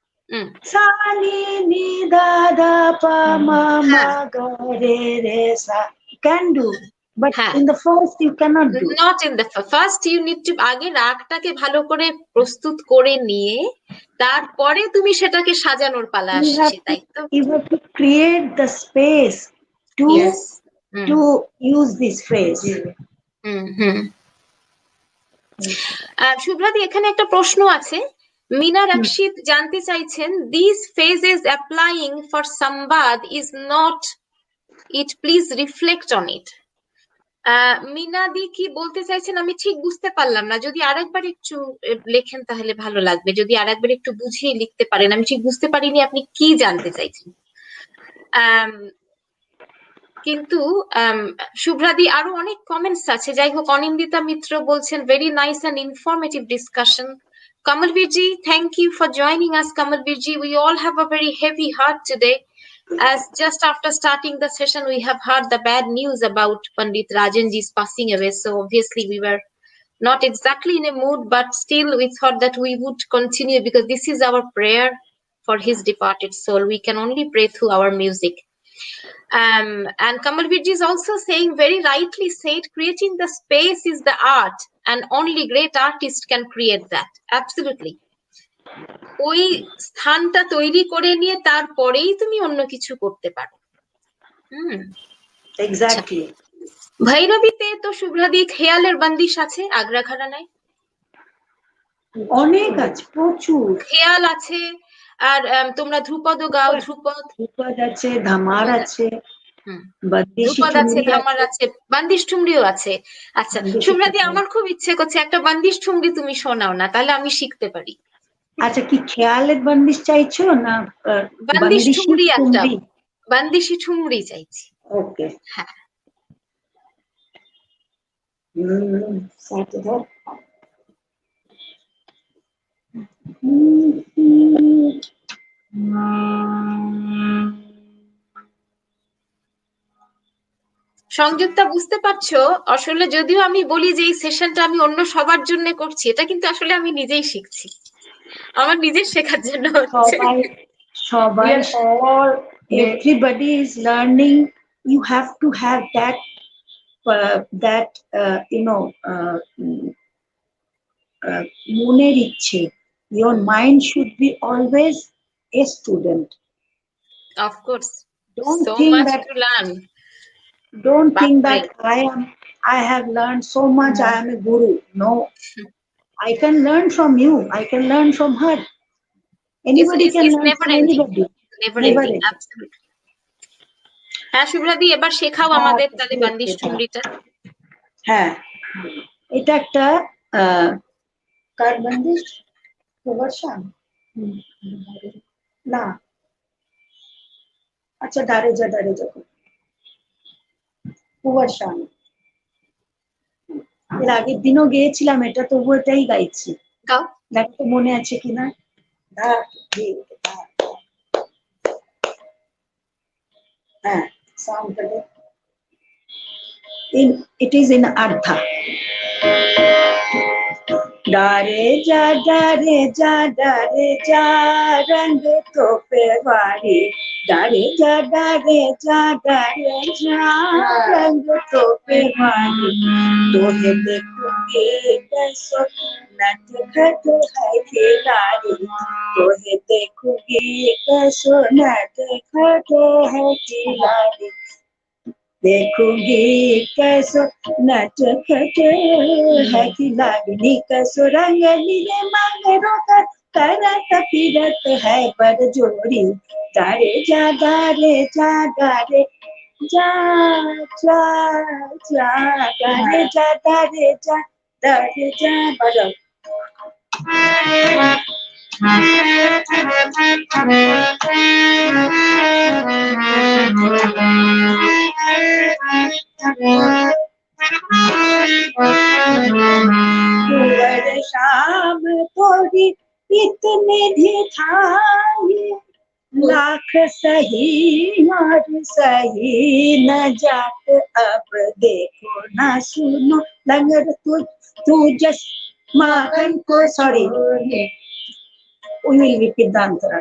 Sa ni ni da da pa ma ma ga re re sa. You can do, but in the first you cannot do. Not in the first, you need to আগে রাগটাকে ভালো করে প্রস্তুত করে নিয়ে তারপরে তুমি সেটাকে সাজানোর পালা আসছে, তাই তো? You have to create the space to Yes. to use this phrase. শুভ্রাদি, এখানে একটা প্রশ্ন আছে। মিনা রাকশিদ জানতে চাইছেন, these phases applying for sambad is not it, please reflect on it. মিনাদি কি বলতে চাইছেন আমি ঠিক বুঝতে পারলাম না, যদি আরেকবার একটু লেখেন তাহলে ভালো লাগবে, যদি আরেকবার একটু বুঝিয়ে লিখতে পারেন, আমি ঠিক বুঝতে পারিনি আপনি কি জানতে চাইছেন। কিন্তু শুভ্রাদি আরো অনেক কমেন্টস আছে, যাই হোক। অনিন্দিতা মিত্র বলছেন very nice and informative discussion. Kamalvirji, thank you for joining us. Kamalvirji, we all have a very heavy heart today, as just after starting the session we have heard the bad news about Pandit Rajanji's passing away, so obviously we were not exactly in a mood, but still we thought that we would continue because this is our prayer for his departed soul. We can only pray through our music. And Kamalvirji is also saying, very rightly said, creating the space is the art and only great artists can create that. Absolutely. ওই স্থানটা তৈরি করে নিয়ে তারপরেই তুমি অন্য কিছু করতে পারো। এক্স্যাক্টলি। ভৈরবীতে তো শুভ্রাদি খেয়ালের বন্দিশ আছে, আগ্রা ঘরানায় অনেক আছে, প্রচুর খেয়াল আছে। আর তোমরা ধ্রুপদও গাও, ধ্রুপদ আছে, ধামার আছে, ধ্রুপদ আছে, ধামার আছে, বান্দিশ ঠুমরিও আছে। আচ্ছা শুভ্রাদি, আমার খুব ইচ্ছে করছে একটা বান্দিশ ঠুমরি তুমি শোনাও না, তাহলে আমি শিখতে পারি। আচ্ছা, কি খেয়ালের বন্দিশ চাইছো না বান্দিশ ঠুমরি? একটা বান্দিশি ঠুমরি চাইছি। ওকে, হ্যাঁ। সংযুক্তা বুঝতে পারছো, আসলে যদিও আমি বলি যে এই সেশনটা আমি অন্য সবার জন্য করছি, এটা কিন্তু আসলে আমি নিজেই শিখছি, আমার নিজের শেখার জন্য হচ্ছে। সবাই all everybody is learning. You have to have that মনের ইচ্ছে. Your mind should be always a student. Of course. Don't so think much that, to learn. Don't think that I have learned so much, I am a guru. No. I can learn from you. I can learn from her. Anybody can learn from anybody. Never ending. Absolutely. হ্যাঁ শুভ্রাদি, এবার শেখাও আমাদের তাহলে বান্দিশ ঠুমরিটা। হ্যাঁ, এটা একটা কার বন্দিশ? প্রবর্ষণ না, আচ্ছা দাঁড়ে যা প্রবর্ষণ। এর আগের দিনও গেয়েছিলাম এটা, তবু এটাই গাইছি। দেখো তো মনে আছে কিনা। হ্যাঁ, সাউন্ড করে। It is in Ardha. डारे जा रंग तो पे वारी, डारे जा रंग तो पे वारी, तोहे देखूंगी कैसो नटखट है खिलाड़ी, तोहे देखूंगी कैसो नटखट है खिलाड़ी, देखूंगी कैसो नटखट है खिलाड़ी, कैसो रंग नीले मांगरों का करत फिरत है पर जोड़ी, डारे जा डारे जा डारे जा डारे जा डारे जा डारे जा बजाओ। शाम तोरी इतने ढिठाई, रही और सही न जात, अब देखो ना सुनो लंगर तू जस माखन को, sorry, we will repeat the antara.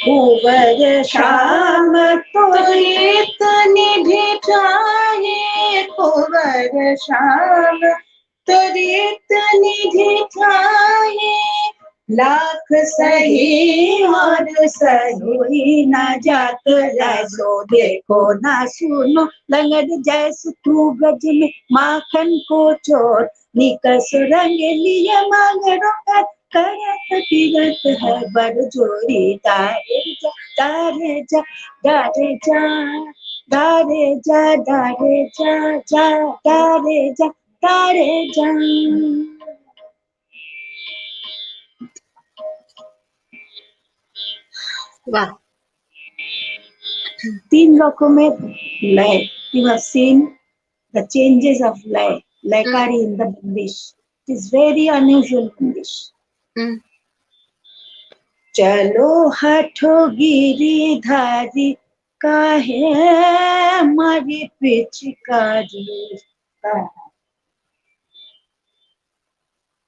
कुंवर श्याम त्वरित निधि चाहे, कुंवर श्याम त्वरित निधि चाहे, लाख सही और सही न जात, जैसो देखो ना सुनो लंगड़ जैस तू गज में माखन को चोर, निकस रंग लिए मांगड़ों का करत फिरत है बड़ जोरी, दारे जा दारे जा दारे जा दारे जा दारे जा जा दारे जा दारे जा। বাহ, 3 রকমের লয়। You have seen the changes of lay, layakari in the Bandish. It is very unusual Bandish. चलो हठो गिरिधारी काहे मारी पिचकारी,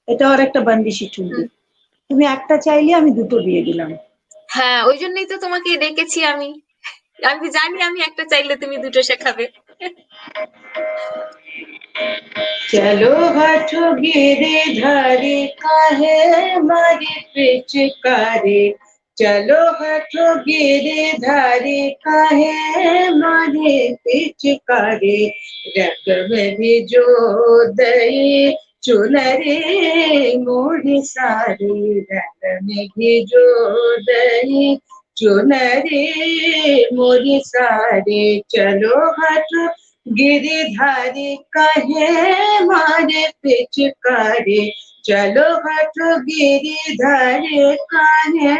এটা আর একটা বান্দিশি টুনবি। তুমি একটা চাইলে আমি দুটো দিয়ে দিলাম। হ্যাঁ, ওই জন্যই তো তোমাকে ডেকেছি আমি। আমি জানি আমি একটা চাইলে তুমি দুটো শেখাবে। चलो हठो गिरिधारी काहे मारी पिचकारी, चलो हठो गिरिधारी काहे मारी पिचकारी, रंग में भी जो दई चुनरी मोड़ी सारी, रंग में भी जो दई चुनरी मोड़ी सारी, चलो हठो गिरिधारी काहे मारे पिचकारी, चलो हठो गिरिधारी काहे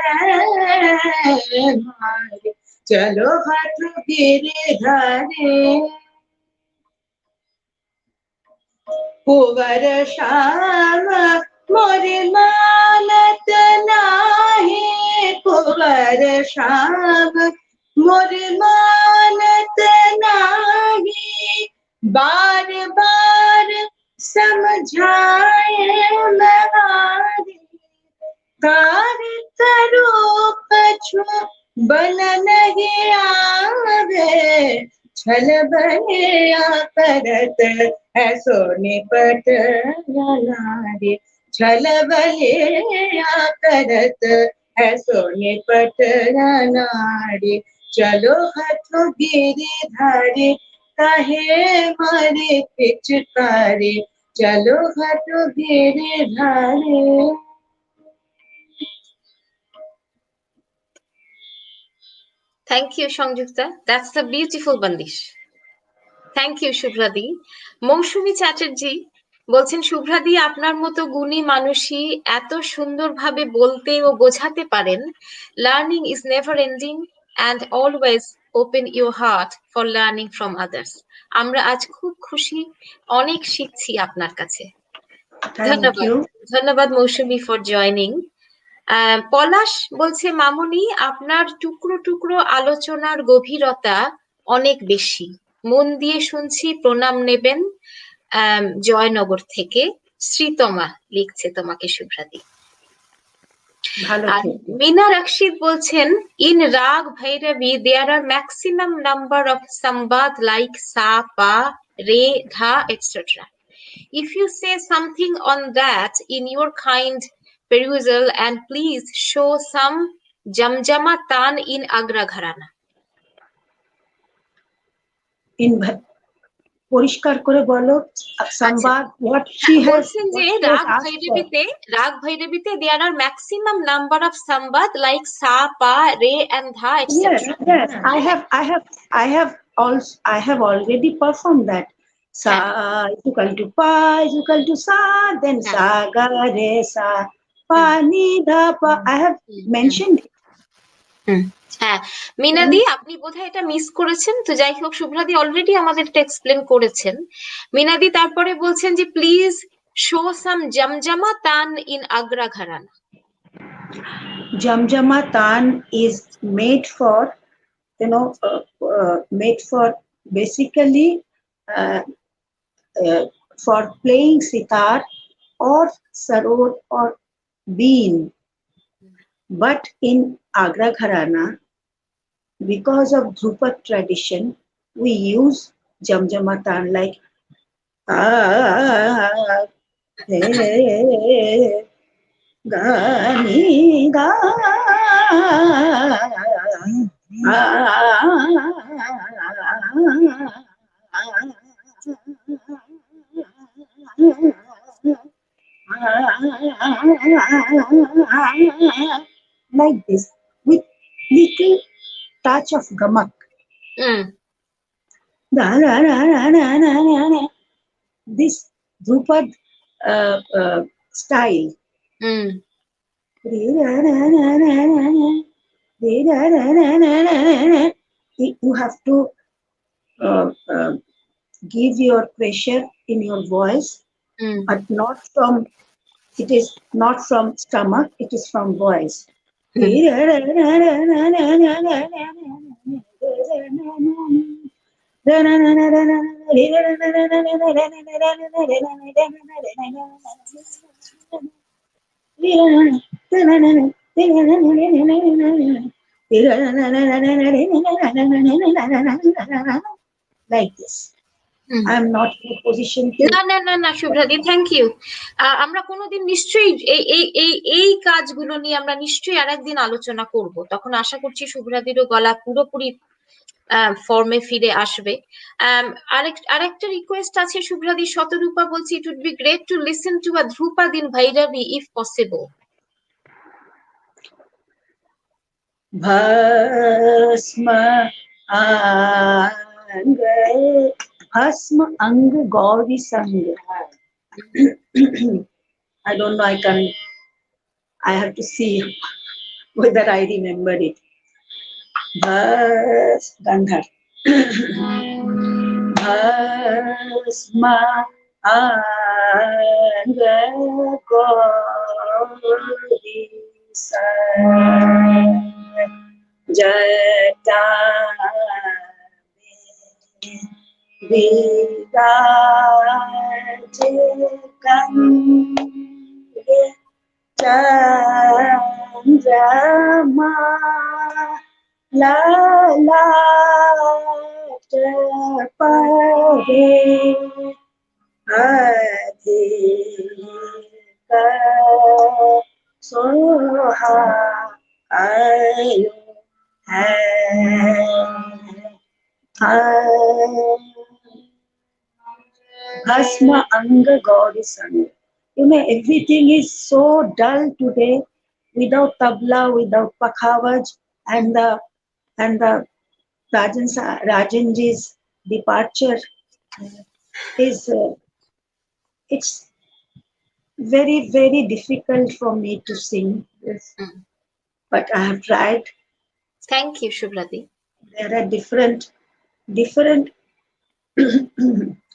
मारे, चलो हठो गिरिधारी। कुंवर श्याम मोरी मानत नाही, कुंवर श्याम मोरी मानत नाही, बार बार समझाए नहारी, कार्य करो कछु बन नहीं आवे, छल बनिया करत है सोनीपत नारी, छल बलिया करत है सोनीपत नारी, चलो हठो गिरिधारी काहे मारे पिचकारी, चलो हठो Giridhari. Thank you, Sangjukta. That's the beautiful Bandish. Thank you, Subhra-di. মৌসুমী চ্যাটার্জি বলছেন, শুভ্রাদি আপনার মতো গুণী মানুষই এত সুন্দরভাবে বলতে ও বোঝাতে পারেন, learning is never ending and always open your heart for learning from others. আমরা আজ খুব খুশি, অনেক শিখছি আপনার কাছে। ধন্যবাদ, ধন্যবাদ মৌসুমী ফর জয়নিং। পলাশ বলছে, মামুনি আপনার টুকরো টুকরো আলোচনার গভীরতা অনেক বেশি, মন দিয়ে শুনছি, প্রণাম নেবেন। জয়নগর থেকে শ্রীতমা লিখছে তোমাকে শুভ্রাদি। মিনা রাশিদ বলছেন, ইন রাগ ভৈরবী দেয়ার আর maximum number of Sambad like সা পা রে ধা etcetera. If you say something on that in your kind perusal, and please show some jamjama tan in Agra Gharana. In পরিষ্কার করে বলো সংবাদ, what she has বলছেন যে রাগ ভৈরবীতে there are maximum number of sambat like sa pa re and dha etc. Yes, I have already performed that. Sa is equal to pa is equal to sa, then sa ga re sa pa ni dha pa. I have mentioned it. হ্যাঁ, মিনাদি আপনি বোধহয় এটা miss করেছেন, তো যাই হোক শুভ্রাদি already আমাদের এটা এক্সপ্লেন করেছেন। মিনাদি তারপরে বলছেন যে please show some Jamjamatan in Agra gharana. Jamjamatan is made for, made for basically uh, uh, for playing sitar or sarod or bean. But in Agra Gharana, because of Dhrupad tradition, we use Jamjamatan like ah, hey, gani ga like this with little touch of gamak. Mm. This Drupad style. Mm. You have to give your pressure in your voice, Mm. but not from, it is not from stomach, it is from voice. Mm. Like this. Mm. I am not in a position to. না না না না শুভ্রাদি, thank you. আমরা কোনোদিন নিশ্চয়ই এই এই এই এই কাজগুলো নিয়ে আমরা নিশ্চয়ই আরেকদিন আলোচনা করব, তখন আশা করছি শুভ্রাদিরও গলা পুরোপুরি ফর্মে ফিরে আসবে। আরেকটা রিকোয়েস্ট আছে শুভ্রাদি, শতরূপা বলছি, it would be great to listen to a dhrupad in Bhairavi if possible. भस्म अंग भस्म अंग गौरी संग. I don't know, I have to see whether I remember it. Gandhar. भस्म अंग गौरी संग जटा विराज कंगे चंद्रमा ललाट परे अधिक सोहायो है Bhasma Anga Gauri Sang. Everything is so dull today, without tabla, without pakhavaj, and the Rajanji's departure is it's very, very difficult for me to sing. Yes. But I have tried. Thank you, Shubhrati. There are different.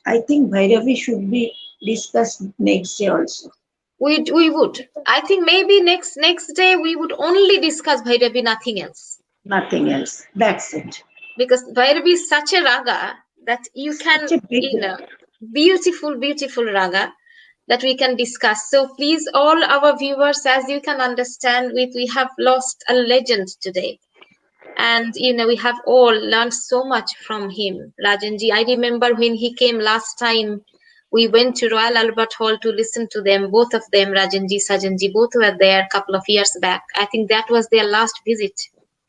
I think Bhairavi should be discussed next day also. We would. I think maybe next day we would only discuss Bhairavi, nothing else. Nothing else. That's it. Because Bhairavi is such a raga that you can, beautiful raga that we can discuss. So please, all our viewers, as you can understand, we have lost a legend today. And we have all learned so much from him, Rajanji. I remember when he came last time, we went to Royal Albert Hall to listen to them, both of them, Rajanji, Sajanji, both were there a couple of years back. I think that was their last visit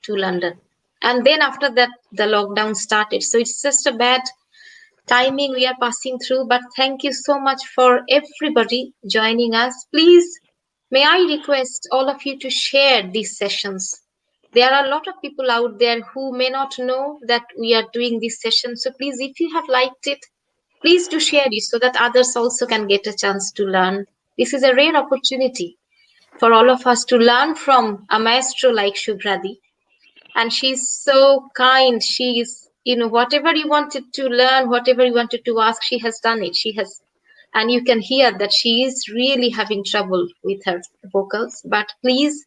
to London. And then after that, the lockdown started. So it's just a bad timing we are passing through. But thank you so much for everybody joining us. Please, may I request all of you to share these sessions. There are a lot of people out there who may not know that we are doing this session. So please, if you have liked it, please do share it so that others also can get a chance to learn. This is a rare opportunity for all of us to learn from a maestro like Shubhradi. And she's so kind. She's, whatever you wanted to learn, whatever you wanted to ask, she has done it. She has, and you can hear that she is really having trouble with her vocals. But please,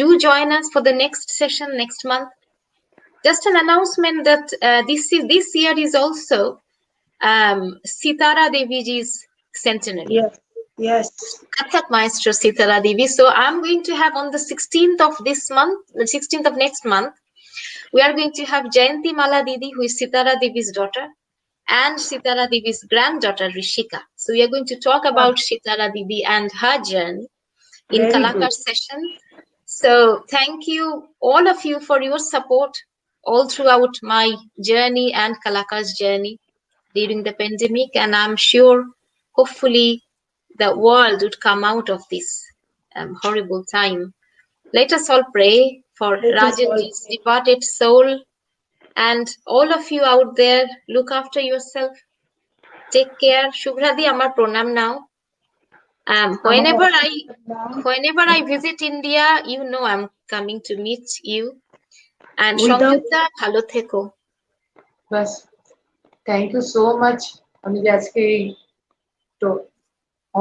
do join us for the next session next month. Just an announcement that this year is also Sitara Deviji's centenary. Yes, yes. Kathak Maestro Sitara Devi. So I'm going to have on the 16th of this month, the 16th of next month, we are going to have Jayanti Mala Didi, who is Sitara Devi's daughter, and Sitara Devi's granddaughter Rishika. So we are going to talk about Sitara Devi and her journey in Very Kalakar good. session. So thank you, all of you, for your support all throughout my journey and Kalakar's journey during the pandemic. And I'm sure, hopefully, the world would come out of this horrible time. Let us all pray for Let us all Rajanji's departed soul. And all of you out there, look after yourself. Take care. Shubhradi, amar pranam now. আমার Whenever I visit India, you know I'm coming to meet you. And without Sangyupta, bhalo theko. বাস thank you so much. আমি যে আজকে এই তো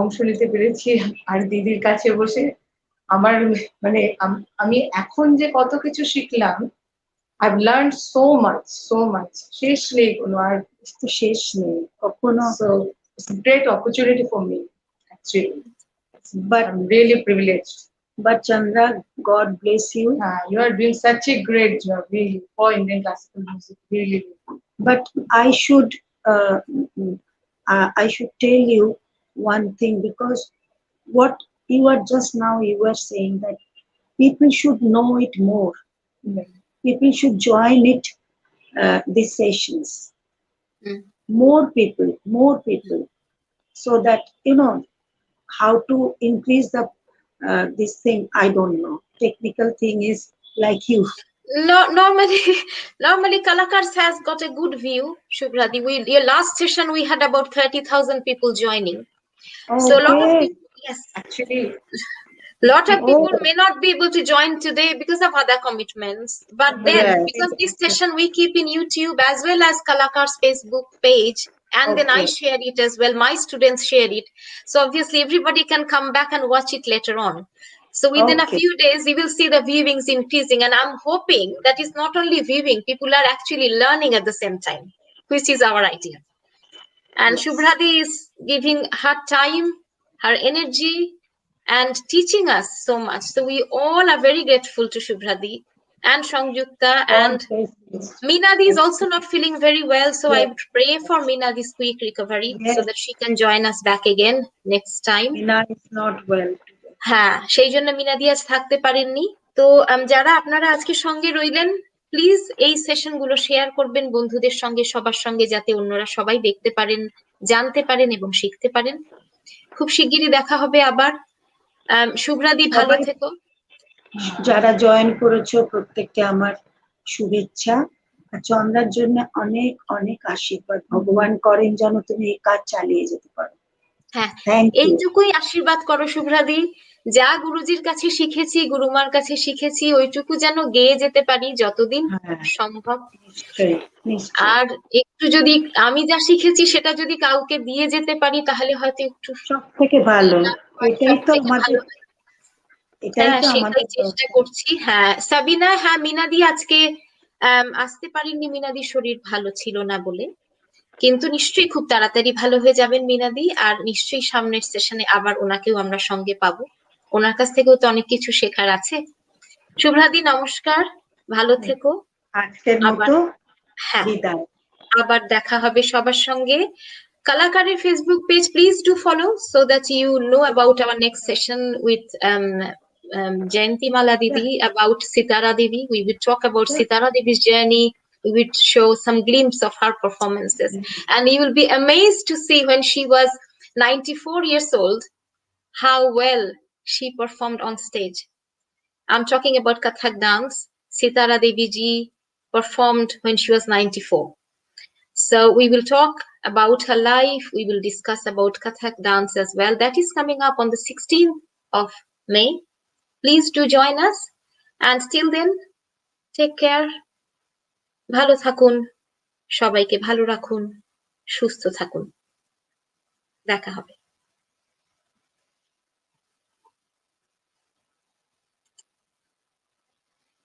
অংশ নিতে পেরেছি আর দিদির কাছে বসে আমার মানে আমি এখন যে কত কিছু শিখলাম, I've learned so much, শেষ নেই কোনো আর। তো শেষ নেই কখনো। So it's a great opportunity for me actually, But I'm really privileged. but Chandra, God bless you. You are doing such a great job really for Indian classical music, really. But I should tell you one thing, because what you are just now, you were saying that people should know it more. People should join it, these sessions. More people, so that how to increase the this thing. I don't know. Technical thing is like you. No, normally Kalakars has got a good view, Shubhradi. Your last session we had about 30,000 people joining. So a lot of Okay. people, yes, Actually, lot of people may not be able to join today because of other commitments. But then, Yes. because this session we keep in YouTube as well as Kalakar's Facebook page, and then I Okay. share it as well. My students share it. So obviously everybody can come back and watch it later on. So within a Okay. few days, you will see the viewings increasing. And I'm hoping that it's not only viewing, people are actually learning at the same time, which is our idea. And Yes. Shubhradi is giving her time, her energy, and teaching us so much. So we all are very grateful to Shubhradi and Sangyukta. And God bless you. Minadi is also not feeling very well. So I Yes. would pray for Minadi's quick recovery so Yes. that she can join us back again next time. Ina is not well today. হ্যাঁ, সেই জন্য মিনাদি আজ থাকতে পারেননি। তো যারা আপনারা আজকে সঙ্গে রইলেন, প্লিজ এই সেশন গুলো শেয়ার করবেন বন্ধুদের সঙ্গে, সবার সঙ্গে, যাতে অন্যরা সবাই দেখতে পারেন, জানতে পারেন এবং শিখতে পারেন। খুব শিগগিরই দেখা হবে আবার। শুভ্রাদি, ভালো সবাই থেকো। যারা জয়েন করেছো প্রত্যেককে আমার শুভেচ্ছা। আর চন্দ্রার জন্য অনেক অনেক আশীর্বাদ। ভগবান করেন যেন তুমি এই কাজ চালিয়ে যেতে পারো। হ্যাঁ, থ্যাংক ইউ। এইটুকুই আশীর্বাদ করো শুভ্রাদি, যা গুরুজির কাছে শিখেছি, গুরুমার কাছে শিখেছি, ওইটুকু যেন গেয়ে যেতে পারি যতদিন সম্ভব। নিশ্চয়ই নিশ্চয়ই। আর একটু যদি আমি যা শিখেছি সেটা যদি কাউকে দিয়ে যেতে পারি, তাহলে হয়তো একটু সব থেকে ভালো। এটাই তো সবথেকে আমাদের, ভালো। এটাই হ্যাঁ, তো সেটাই আমাদের চেষ্টা দরকার। করছি। হ্যাঁ, সাবিনা, হ্যাঁ মিনাদি আজকে আসতে পারেননি, মিনাদির শরীর ভালো ছিল না বলে। কিন্তু নিশ্চয়ই খুব তাড়াতাড়ি ভালো হয়ে যাবেন মিনাদি। আর নিশ্চয়ই সামনের সেশনে আবার ওনাকেও আমরা সঙ্গে পাবো। ওনার কাছ থেকেও তো অনেক কিছু শেখার আছে। শুভ্রাদি, নমস্কার, ভালো থেকো। আজকের মতো হ্যাঁ, বিদায়। আবার দেখা হবে সবার সঙ্গে। Kalakareর Facebook page, please do follow so that you know about our next session with Jayanti Mala Didi, about Sitara Devi. We will talk about Sitara Devi's journey. We will show some glimpse of her performances. And you will be amazed to see when she was 94 years old, how well she performed on stage. I'm talking about Kathak dance. Sitara Devi ji performed when she was 94. So we will talk about her life. We will discuss about Kathak dance as well. That is coming up on the 16th of May. Please do join us. And till then, take care. ভালো থাকুন, সবাইকে ভালো রাখুন, সুস্থ থাকুন। দেখা হবে।